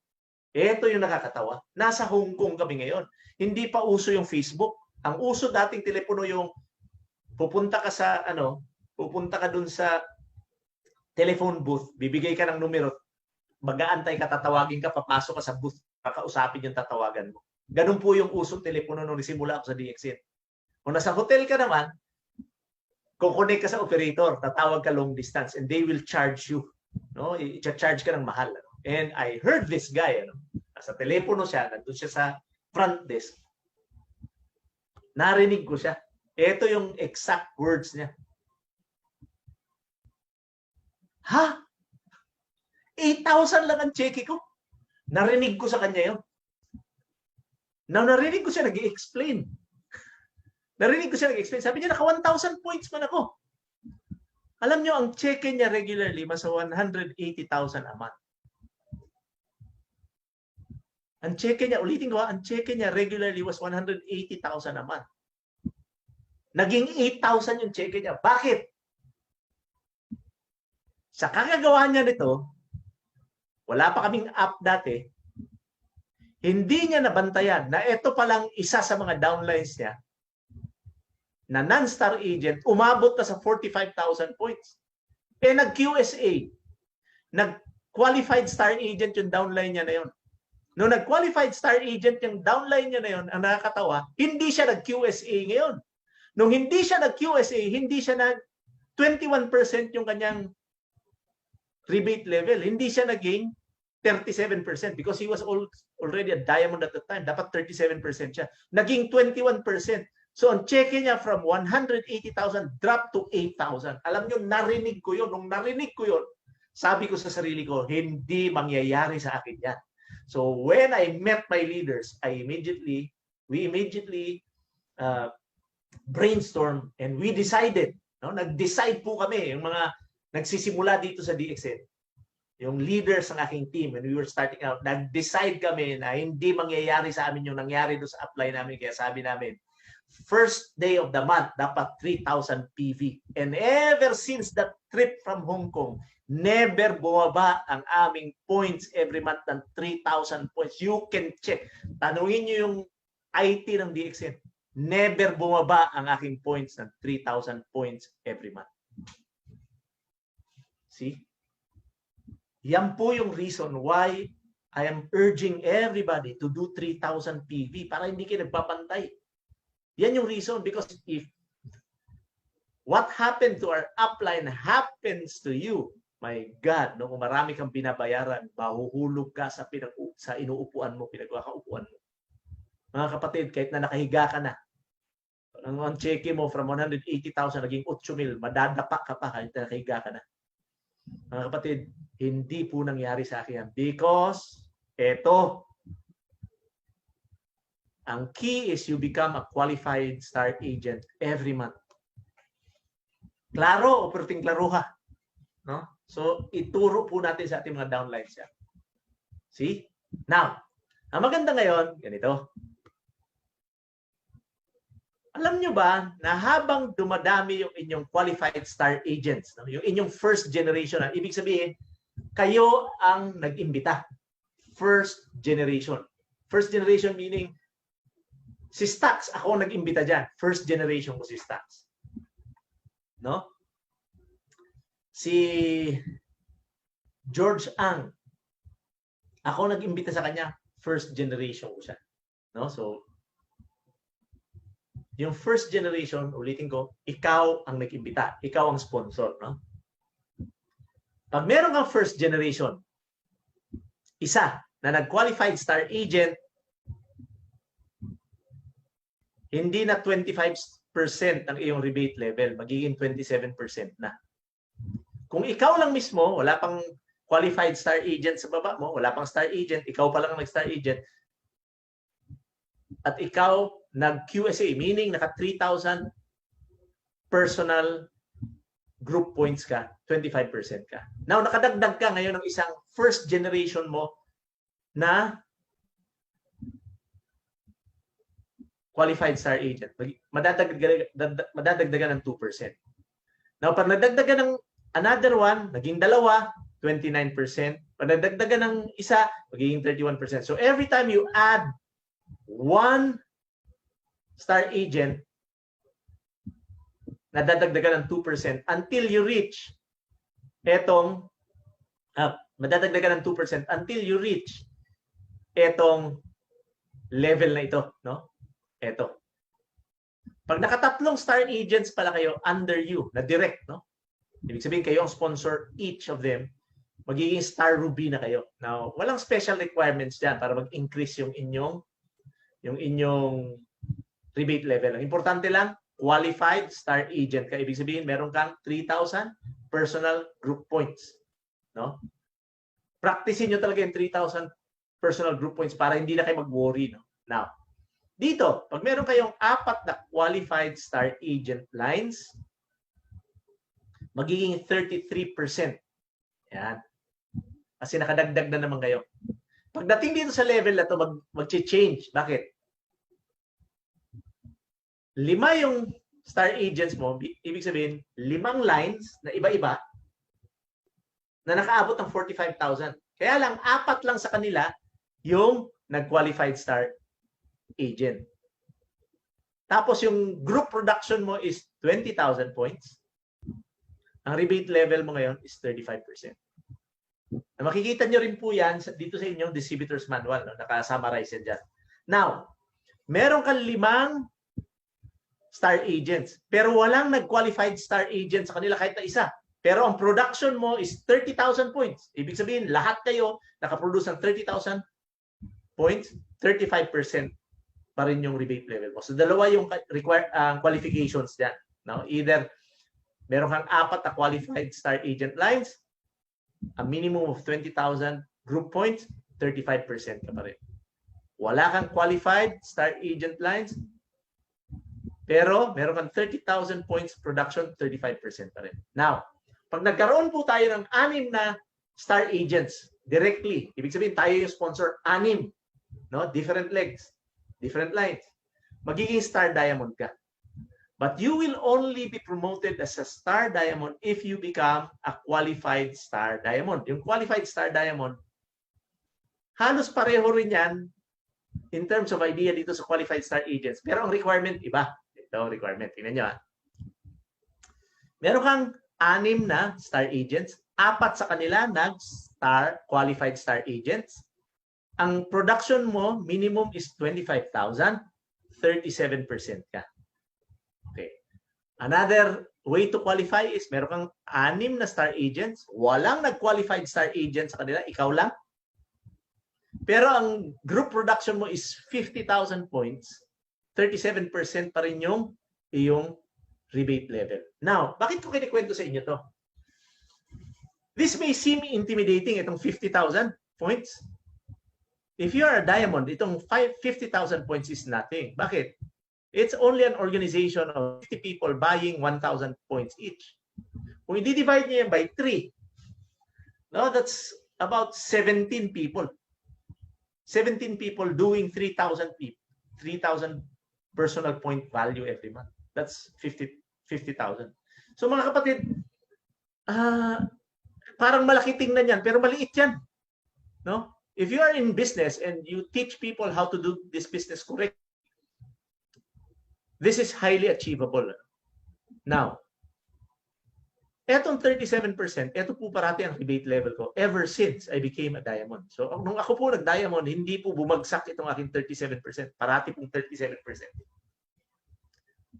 Ito yung nakakatawa. Nasa Hong Kong kami ngayon. Hindi pa uso yung Facebook. Ang uso dating telepono yung pupunta ka sa pupunta ka dun sa telephone booth, bibigay ka ng numero, mag-aantay ka, tatawagin ka, papasok ka sa booth, kakausapin yung tatawagan mo. Ganun po yung usong telepono nung nisimula ako sa DXN. Kung nasa hotel ka naman, kukonek ka sa operator, tatawag ka long distance, and they will charge you. No? I-charge ka ng mahal. And I heard this guy, nasa telepono siya, nandun siya sa front desk. Narinig ko siya. Ito yung exact words niya. Ha? 8,000 lang ang cheque ko? Narinig ko sa kanya yun. Now, narinig ko siya nag-i-explain. Sabi niya, naka 1,000 points man ako. Alam niyo, ang cheque niya regularly, masa 180,000 a month. Ang cheque niya, ulitin ko, ang cheque niya regularly was 180,000 a month. Naging 8,000 yung cheque niya. Bakit? Sa kagagawa niya nito, wala pa kaming app dati, hindi niya nabantayan na ito palang isa sa mga downlines niya na non-star agent, umabot na sa 45,000 points. Nag-QSA. Nag-qualified star agent yung downline niya na yun. Nung nag-qualified star agent yung downline niya na yun, ang nakakatawa, hindi siya nag-QSA ngayon. Nung hindi siya nag-QSA, hindi siya nag 21% yung kanyang rebate level. Hindi siya naging 37% because he was already a diamond at the time. Dapat 37% siya. Naging 21%. So ang cheque niya from 180,000 dropped to 8,000. Alam niyo, narinig ko yun. Nung narinig ko yun, sabi ko sa sarili ko, hindi mangyayari sa akin yan. So when I met my leaders, we immediately brainstorm and we decided. Nag-decide po kami, yung mga nagsisimula dito sa DXN, yung leaders ng aking team, when we were starting out, nag-decide kami na hindi mangyayari sa amin yung nangyari doon sa apply namin. Kaya sabi namin, first day of the month, dapat 3,000 PV. And ever since that trip from Hong Kong, Never bumaba ang aming points every month ng 3,000 points. You can check. Tanungin nyo yung IT ng DXN. Never bumaba ang aking points ng 3,000 points every month. See? Yan po yung reason why I am urging everybody to do 3,000 PV para hindi kayo nagpapantay. Yan yung reason, because if what happened to our upline happens to you, my God, no, kung marami kang binabayaran, mahuhulog ka sa inuupuan mo, pinagkakaupuan mo. Mga kapatid, kahit na nakahiga ka na, ang cheque mo from 180,000 naging 8,000, madadapa ka pa kahit na nakahiga ka na. Mga kapatid, hindi po nangyari sa akin yan. Because, ang key is you become a qualified star agent every month. Klaro o perting klaruha. No? So, ituro po natin sa ating mga downlines yan. See? Now, ang maganda ngayon, ganito. Alam nyo ba na habang dumadami yung inyong qualified star agents, no? Yung inyong first generation, ibig sabihin, kayo ang nag-imbita. First generation. First generation meaning, si Stax, ako ang nag-imbita dyan. First generation ko si Stax. No? Si George Ang, ako nag-imbita sa kanya, first generation ko siya. No? So, yung first generation, ulitin ko, ikaw ang nag-imbita. Ikaw ang sponsor. No? Pag meron kang first generation, isa na nag-qualified star agent, hindi na 25% ang iyong rebate level, magiging 27% na. Kung ikaw lang mismo, wala pang qualified star agent sa baba mo, wala pang star agent, ikaw pa lang ang nag-star agent, at ikaw nag-QSA, meaning naka 3,000 personal group points ka, 25% ka. Now, nakadagdag ka ngayon ng isang first generation mo na qualified star agent. Madadagdagan ng 2%. Now, pag nadagdagan ng another one, naging dalawa, 29%. Pag nadagdagan ng isa, magiging 31%. So, every time you add one star agent, nadadagdagan ng 2% until you reach etong madadagdagan ng 2% until you reach etong level na ito, no? Ito. Pag nakatatlong star agents pala kayo under you na direct, no? Ibig sabihin kayo ang sponsor each of them, magiging star ruby na kayo. Now, walang special requirements diyan para mag-increase yung inyong rebate level. Ang importante lang, qualified star agent ka. Ibig sabihin, meron kang 3,000 personal group points. No? Practicein nyo talaga yung 3,000 personal group points para hindi na kayo mag-worry. No? Now, dito, pag meron kayong 4 na qualified star agent lines, magiging 33%. Yan. Kasi nakadagdag na naman kayo. Pagdating dito sa level na ito, mag-change. Bakit? 5 yung star agents mo, ibig sabihin, 5 lines na iba-iba na nakaabot ng 45,000. Kaya lang, 4 lang sa kanila yung nag-qualified star agent. Tapos yung group production mo is 20,000 points. Ang rebate level mo ngayon is 35%. Na makikita nyo rin po yan dito sa inyong distributor's manual. No? Naka-summarize yan dyan. Now, meron kang 5 star agents. Pero walang nag-qualified star agent sa kanila kahit na isa. Pero ang production mo is 30,000 points. Ibig sabihin, lahat kayo nakaproduce ng 30,000 points, 35% pa rin yung rebate level mo. So, dalawa yung qualifications dyan. No? Either meron kang 4 na qualified star agent lines, a minimum of 20,000 group points, 35% ka pa rin. Wala kang qualified star agent lines, pero meron kang 30,000 points production, 35% pa rin. Now, pag nagkaroon po tayo ng 6 na star agents directly, ibig sabihin tayo yung sponsor, 6, no? Different legs, different lines. Magiging star diamond ka. But you will only be promoted as a star diamond if you become a qualified star diamond. Yung qualified star diamond, halos pareho rin yan in terms of idea dito sa qualified star agents. Pero ang requirement, iba. Ito ang requirement. Tingnan nyo. Meron kang 6 na star agents. 4 sa kanila qualified star agents. Ang production mo, minimum is 25,000. 37% ka. Okay. Another way to qualify is meron kang 6 na star agents. Walang nag-qualified star agent sa kanila. Ikaw lang. Pero ang group production mo is 50,000 points. 37% pa rin yung iyong rebate level. Now, bakit ko kinikwento sa inyo to? This may seem intimidating, itong 50,000 points. If you are a diamond, itong 50,000 points is nothing. Bakit? It's only an organization of 50 people buying 1,000 points each. Kung i-divide niyo yan by 3, no, that's about 17 people. 17 people doing 3,000 personal point value every month. That's 50,000. So mga kapatid, parang malaki tingnan yan, pero maliit yan. No? If you are in business and you teach people how to do this business correct, this is highly achievable. Now, etong 37%, eto po parati ang rebate level ko ever since I became a diamond. So, nung ako po nag-diamond, hindi po bumagsak itong aking 37%. Parati pong 37%.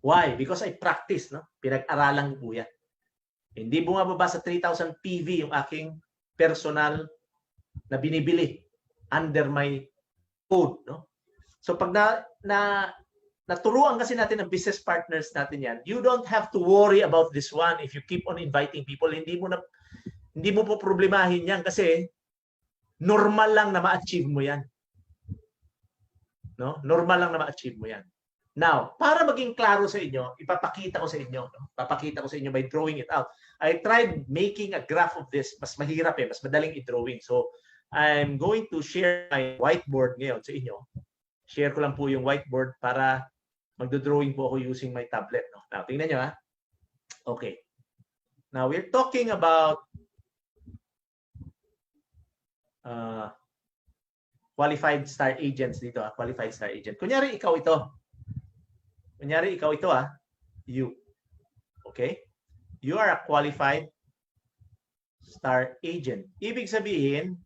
Why? Because I practice, no? Pinag-aralan po yan. Hindi bumababa sa 3,000 PV yung aking personal na binibili under my code, no? So, pag naturuan kasi natin ang business partners natin yan, you don't have to worry about this one if you keep on inviting people. Hindi mo po problemahin yan kasi normal lang na ma-achieve mo yan. No? Normal lang na ma-achieve mo yan. Now, para maging klaro sa inyo, ipapakita ko sa inyo. No? Papakita ko sa inyo by drawing it out. I tried making a graph of this. Mas mahirap mas madaling i-drawing. So, I'm going to share my whiteboard ngayon sa inyo. Share ko lang po yung whiteboard para magdo-drawing po ako using my tablet. No? Now, tingnan nyo ha. Okay. Now, we're talking about qualified star agents dito. Qualified star agent. Kunyari, ikaw ito. You. Okay? You are a qualified star agent. Ibig sabihin,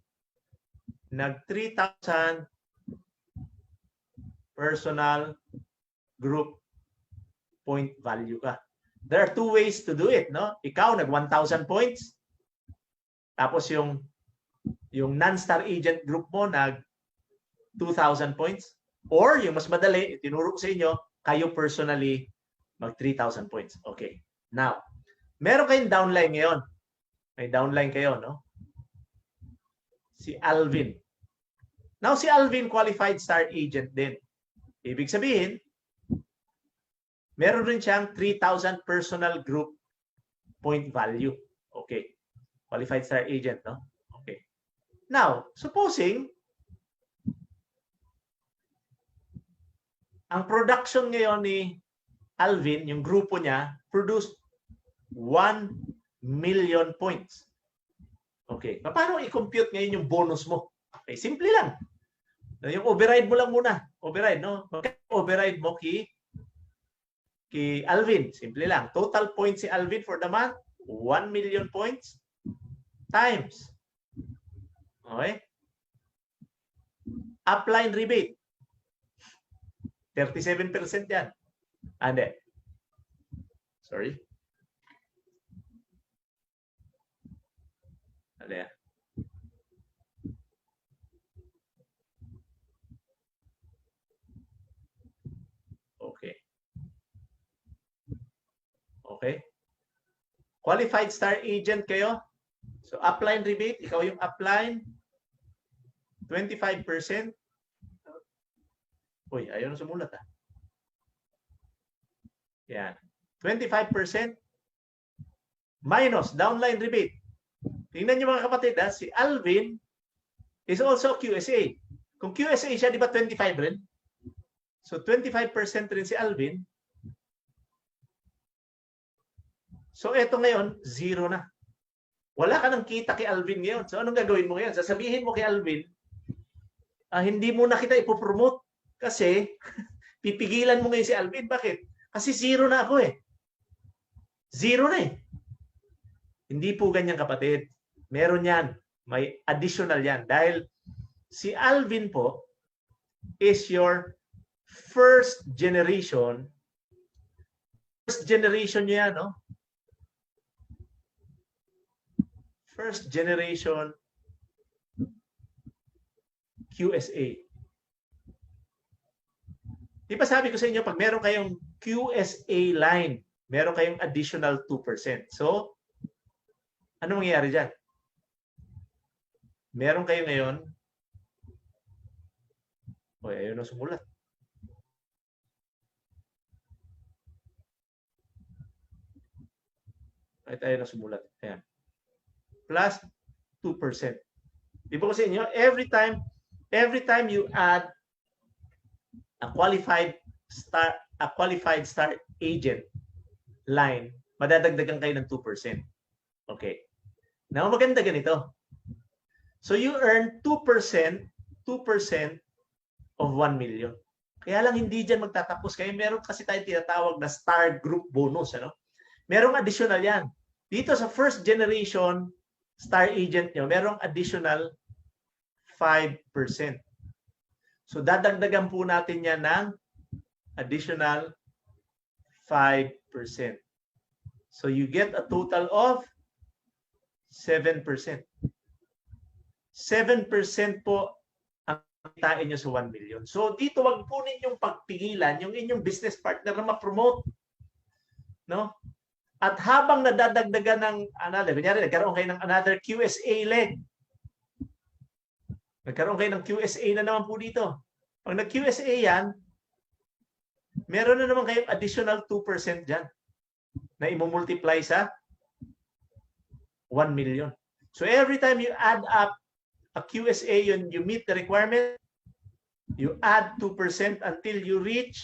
nag 3,000 personal group point value ka. There are 2 ways to do it, no? Ikaw nag 1,000 points. Tapos yung non-star agent group mo nag 2,000 points. Or yung mas madali, tinuro ko sa inyo, kayo personally mag 3,000 points. Okay. Now, meron kayong downline ngayon. May downline kayo, no? Si Alvin. Now, si Alvin qualified star agent din. Ibig sabihin, meron rin siyang 3,000 personal group point value. Okay. Qualified star agent, no? Okay. Now, supposing ang production ngayon ni Alvin, yung grupo niya, produced 1 million points. Okay. Paano i-compute ngayon yung bonus mo? Okay, simple lang. Yung override mo lang muna. Override, no? Override mo kay Alvin. Simple lang. Total points si Alvin for the month, 1 million points times. Okay? Upline rebate. 37% yan. Hindi. Sorry. Hindi. Okay. Okay. Qualified star agent kayo. So, upline rebate. Ikaw yung upline. 25%. Uy, ayaw na sumulat ah. Yan. 25% minus downline rebate. Tingnan niyo mga kapatid ha, si Alvin is also QSA. Kung QSA siya, di ba 25 rin? So 25% rin si Alvin. So eto ngayon, 0 na. Wala ka nang kita kay Alvin ngayon. So anong gagawin mo ngayon? Sasabihin mo kay Alvin, hindi mo na kita ipopromote kasi pipigilan mo ngayon si Alvin. Bakit? Kasi 0 na ako eh. 0 na eh. Hindi po ganyan, kapatid. Meron yan. May additional yan. Dahil si Alvin po is your first generation. First generation nyo yan, no? First generation QSA. Di ba sabi ko sa inyo, pag meron kayong QSA line, meron kayong additional 2%. So, ano mangyayari dyan? Meron kayo ngayon, ayun na sumulat. Ay, tayo na sumulat. Ayan. Plus 2%. Di ba ko sa inyo, every time you add a qualified star agent line, madadagdagan kayo ng 2%. Okay. Now, maganda ganito. So you earn 2% of 1 million. Kaya lang hindi dyan magtatapos. Kaya meron kasi tayo tinatawag na star group bonus. Ano? Merong additional yan. Dito sa first generation star agent nyo, merong additional 5%. So dadagdagan po natin yan ng additional 5%. So you get a total of 7%. 7% po ang kitain nyo sa 1 million. So dito wag po ninyong pagpigilan yung inyong business partner na ma-promote. No? At habang nadadagdagan ng kunyari, nagkaroon kayo ng another QSA leg. Nagkaroon kayo ng QSA na naman po dito. Pag nag-QSA yan, meron na naman kayong additional 2% dyan na imumultiply sa 1 million. So every time you add up a QSA, you meet the requirement, you add 2% until you reach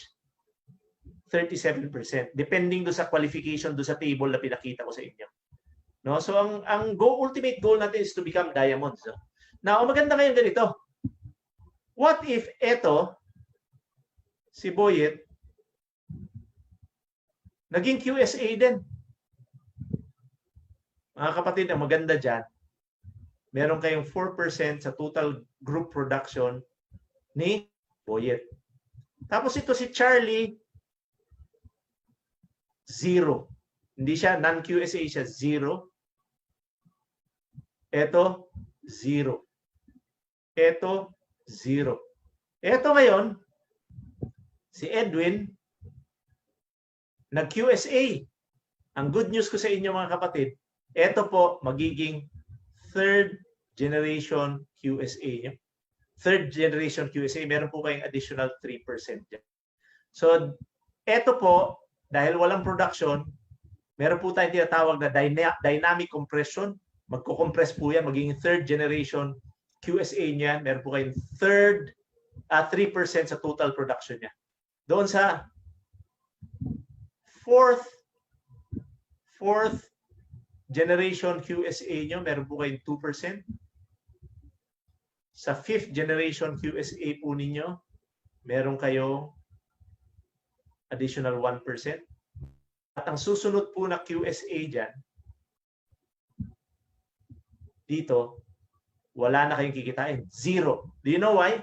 37%. Depending do sa qualification do sa table na pinakita ko sa inyo. No? So ang ultimate goal natin is to become diamond. So, now, maganda ngayon ganito. What if eto, si Boyet, naging QSA din? Mga kapatid, ang maganda dyan, meron kayong 4% sa total group production ni Boyet. Tapos ito si Charlie, 0. Hindi siya, non-QSA siya, 0. Ito, 0. Ito, 0. Ito ngayon, si Edwin, nag-QSA. Ang good news ko sa inyo mga kapatid, ito po magiging third generation QSA niyo. Third generation QSA, meron po kayong additional 3% dyan. So, ito po, dahil walang production, meron po tayong tinatawag na dynamic compression. Magko-compress po yan, magiging third generation QSA niyan. Meron po kayong 3% sa total production niya. Doon sa fourth generation QSA nyo, meron po kayong 2%. Sa fifth generation QSA po ninyo, meron kayong additional 1%. At ang susunod po na QSA dyan, dito, wala na kayong kikitain. 0. Do you know why?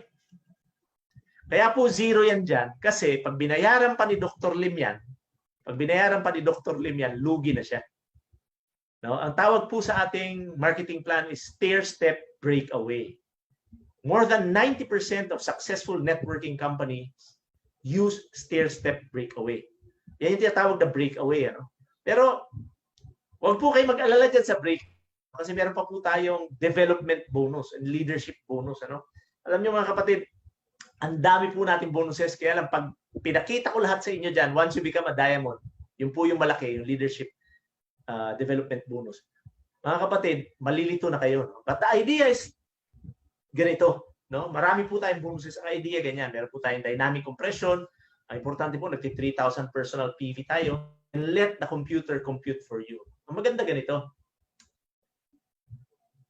Kaya po 0 yan dyan. Kasi pag binayaran pa ni Dr. Lim yan, lugi na siya. No? Ang tawag po sa ating marketing plan is stair-step breakaway. More than 90% of successful networking companies use stair-step breakaway. Yan yung tinatawag na breakaway. Ano? Pero, huwag po kayo mag-alala dyan sa break kasi meron pa po tayong development bonus and leadership bonus. Ano? Alam nyo mga kapatid, ang dami po nating bonuses. Kaya lang, pag pinakita ko lahat sa inyo dyan, once you become a diamond, yun po yung malaki, yung leadership development bonus. Mga kapatid, malilito na kayo. No? But the idea is ganito. No? Marami po tayong bonuses. Ang idea ganyan. Meron po tayong dynamic compression. Ang importante po, nagti 3,000 personal PV tayo. and let the computer compute for you. Ang maganda ganito.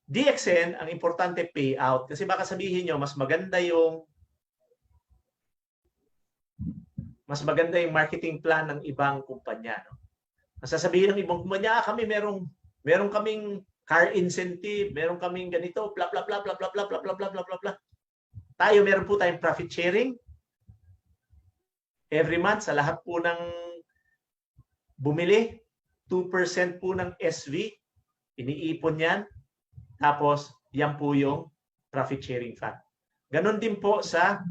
DXN, ang importante payout. Kasi baka sabihin nyo, mas maganda yung marketing plan ng ibang kumpanya. No? Masasabihin ng ibang kumpanya, kami meron kaming car incentive, meron kaming ganito, bla bla bla bla bla bla bla bla bla bla bla bla. Tayo meron po tayong profit sharing. Every month sa lahat po ng bumili, 2% po ng SV, iniipon yan. Tapos, yan po yung profit sharing fund. Ganon din po sa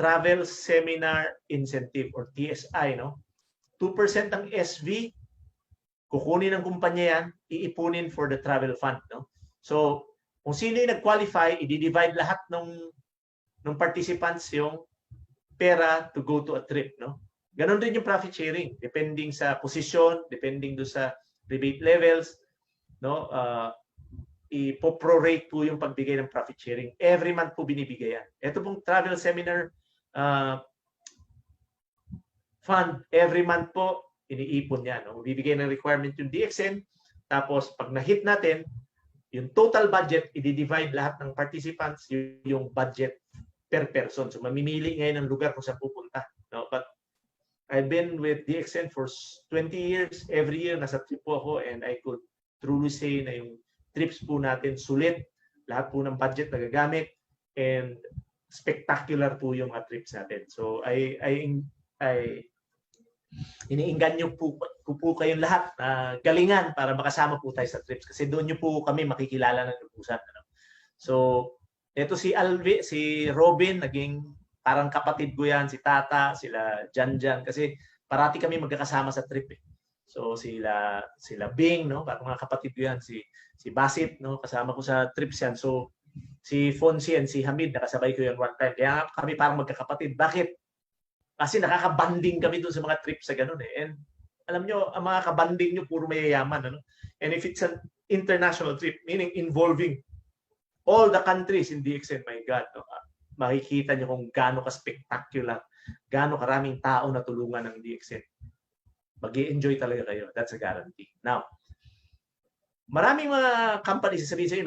Travel Seminar Incentive or TSI. No? 2% ng SV, kukunin ng kumpanya yan, iipunin for the travel fund. No? So, kung sino yung nag-qualify, i-divide lahat ng participants yung pera to go to a trip. No? Ganon din yung profit sharing, depending sa position, depending do sa rebate levels. No, ipo-prorate po yung pagbigay ng profit sharing. Every month po binibigay yan. Ito pong travel seminar fund, every month po iniipon yan. No? Bibigay ng requirement yung DXN. Tapos pag na-hit natin, yung total budget, i-divide lahat ng participants yung budget per person. So mamimili ngayon ng lugar kung saan pupunta. No? But I've been with DXN for 20 years. Every year, nasa trip po ako and I could truly say na yung trips po natin sulit, lahat po ng budget nagagamit, and spectacular po yung mga trips natin. So iniinganyo po kayong lahat na galingan para makasama po tayo sa trips kasi doon nyo po kami makikilala ng lubusan. Ano? So ito si Alvi, si Robin, naging parang kapatid ko yan, si Tata, sila Janjan, kasi parati kami magkakasama sa trip eh. So sila Bing, no, parang mga kapatid ko yan, si Basit, no, kasama ko sa trips yan. So si Fonzie and si Hamid nakasabay ko yan one time. Kaya kami parang magkakapatid. Bakit? Kasi nakaka-banding kami doon sa mga trips sa ganun eh. And alam nyo, ang mga kabanding nyo puro mayayaman, ano? And if it's an international trip, meaning involving all the countries in DXN, my God, no, makikita nyo kung gaano ka-spectacular, gaano karaming tao na tulungan ng DXN. Mag-i-enjoy talaga kayo. That's a guarantee. Now, maraming mga companies sasabihin sa inyo,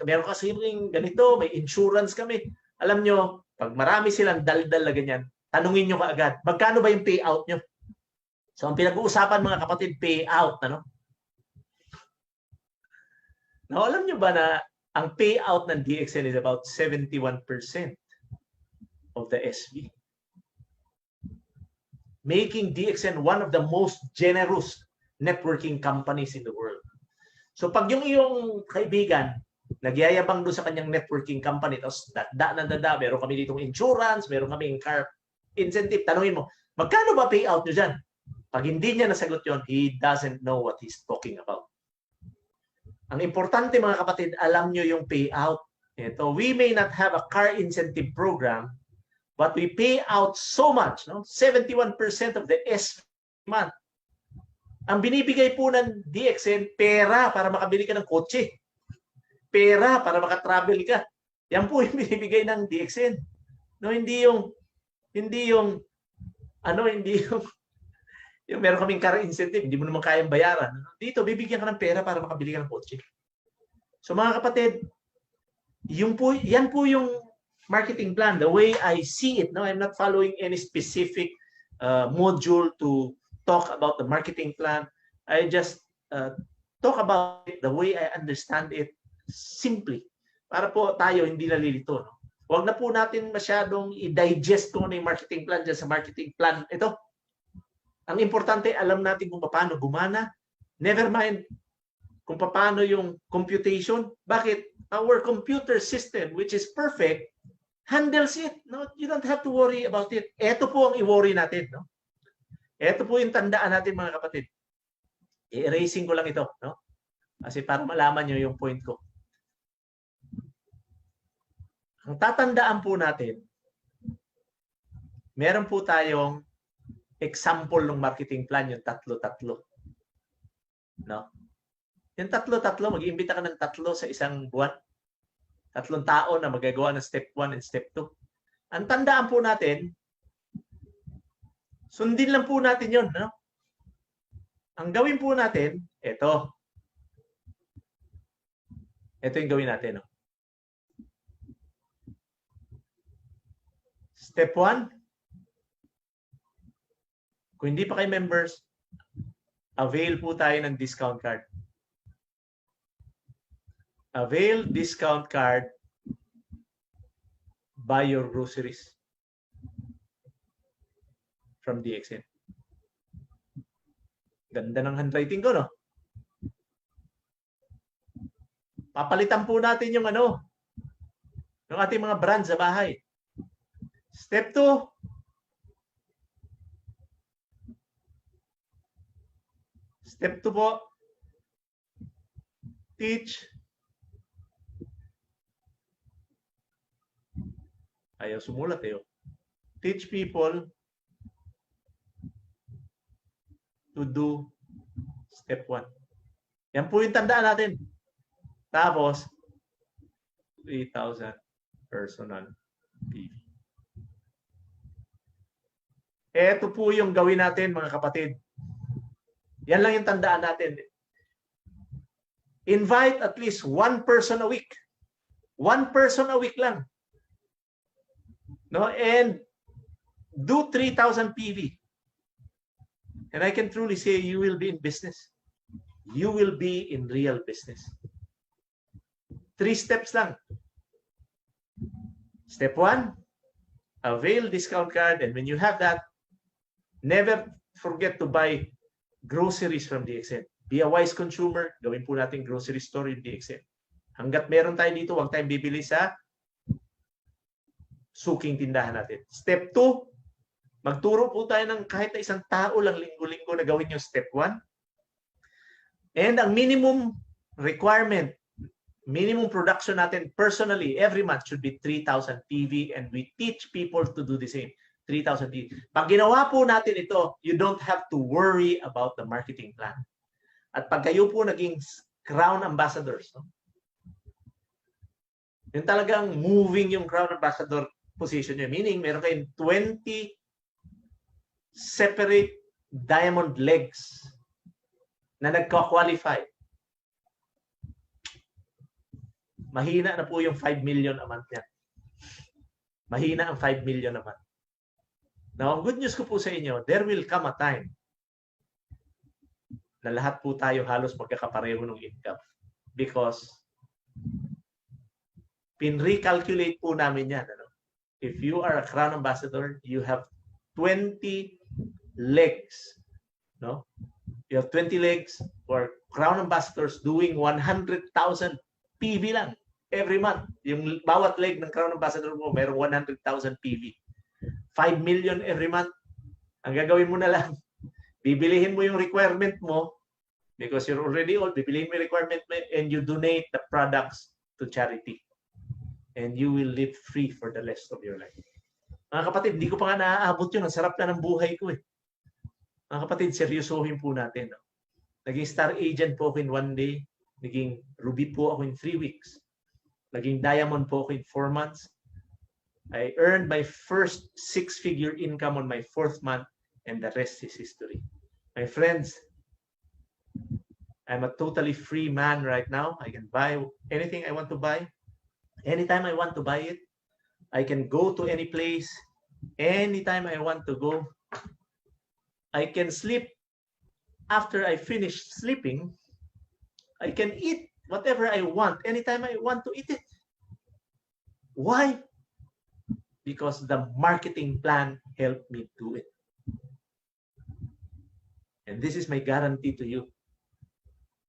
meron kasi ganito, may insurance kami. Alam nyo, pag marami silang daldal na ganyan, tanungin nyo kaagad, magkano ba yung payout nyo? So, ang pinag-uusapan mga kapatid, payout. Ano? Now, alam nyo ba na ang payout ng DXN is about 71% of the SV? Making DXN one of the most generous networking companies in the world. So pag yung iyong kaibigan, nagyayabang doon sa kanyang networking company, tapos meron kami ditong insurance, meron kami car incentive, tanungin mo, magkano ba payout nyo dyan? Pag hindi niya nasagot yon, he doesn't know what he's talking about. Ang importante mga kapatid, alam nyo yung payout. Ito, we may not have a car incentive program, but we pay out so much, no? 71% of the SV month. Ang binibigay po ng DXN, pera para makabili ka ng kotse. Pera para makatravel ka. Yan po yung binibigay ng DXN. No, hindi yung meron kaming car incentive, hindi mo naman kayang bayaran. Dito, bibigyan ka ng pera para makabili ka ng kotse. So mga kapatid, yan po yung marketing plan, the way I see it. No, I'm not following any specific module to talk about the marketing plan. I just talk about it the way I understand it simply. Para po tayo hindi nalilito. No? Huwag na po natin masyadong i-digest kung ano yung marketing plan dyan sa marketing plan. Ito, ang importante, alam natin kung paano gumana. Never mind kung paano yung computation. Bakit? Our computer system, which is perfect, handles it. No? You don't have to worry about it. Ito po ang i-worry natin. No? Ito po yung tandaan natin mga kapatid. I-erasing ko lang ito. No? Kasi para malaman nyo yung point ko. Ang tatandaan po natin, meron po tayong example ng marketing plan, yung tatlo-tatlo. No? Yung tatlo-tatlo, mag-iimbita ka ng tatlo sa isang buwan. 3 tao na magagawa ng step 1 and step 2. Ang tandaan po natin, Sundin lang po natin yun. No? Ang gawin po natin, ito. Ito yung gawin natin. No? Step 1. Kung hindi pa kayo members, avail po tayo ng discount card. Avail discount card, buy your groceries from DXN. Ganda ng handwriting ko, no? Papalitan po natin yung yung ating mga brand sa bahay. Step 2. Step 2 po. Teach. Ayaw sumulat eh. Teach people to do step 1. Yan po yung tandaan natin. Tapos, 3,000 personal PV. Ito po yung gawin natin, mga kapatid. Yan lang yung tandaan natin. Invite at least one person a week. One person a week lang. No? And do 3,000 PV. And I can truly say you will be in business. You will be in real business. 3 steps lang. Step 1, avail discount card. And when you have that, never forget to buy groceries from DXN. Be a wise consumer. Gawin po natin grocery store yung DXN. Hanggat meron tayo dito, huwag tayong bibili sa suking tindahan natin. Step 2, magturo po tayo ng kahit na isang tao lang linggo-linggo na gawin yung step 1. And ang minimum requirement, minimum production natin personally every month should be 3,000 PV, and we teach people to do the same. 3,000 PV. Pag ginawa po natin ito, you don't have to worry about the marketing plan. At pag kayo po naging crown ambassadors, no? Yung talagang moving yung crown ambassador position nyo. Meaning, meron kayong 20 separate diamond legs na nagka-qualify. Mahina na po yung 5 million a month niya. Mahina ang 5 million a month. Now, ang good news ko po sa inyo, there will come a time na lahat po tayo halos magkakapareho ng income. Because pin-recalculate po namin yan. If you are a crown ambassador, you have 20 legs. No? You have 20 legs for crown ambassadors doing 100,000 PV lang every month. Yung bawat leg ng crown ambassador mo, mayroong 100,000 PV. 5 million every month. Ang gagawin mo na lang, bibilihin mo yung requirement mo because you're already old, bibilihin mo yung requirement mo and you donate the products to charity. And you will live free for the rest of your life. Mga kapatid, hindi ko pa nga naaabot yun. Ang sarap na ng buhay ko eh. Mga kapatid, seryosohin po natin. No? Naging star agent po ako in 1 day. Naging ruby po ako in 3 weeks. Naging diamond po ako in 4 months. I earned my first 6-figure income on my 4th month, and the rest is history. My friends, I'm a totally free man right now. I can buy anything I want to buy. Anytime I want to buy it. I can go to any place. Anytime I want to go. I can sleep. After I finish sleeping, I can eat whatever I want. Anytime I want to eat it. Why? Because the marketing plan helped me do it. And this is my guarantee to you.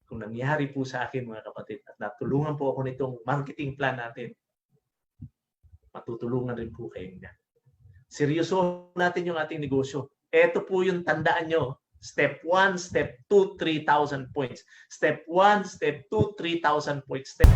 Kung nangyari po sa akin, mga kapatid, at natulungan po ako nitong marketing plan natin, matutulungan rin po kayo niya. Seryoso natin yung ating negosyo. Ito po yung tandaan nyo. Step 1, Step 2, 3,000 points. Step 1, Step 2, 3,000 points. Step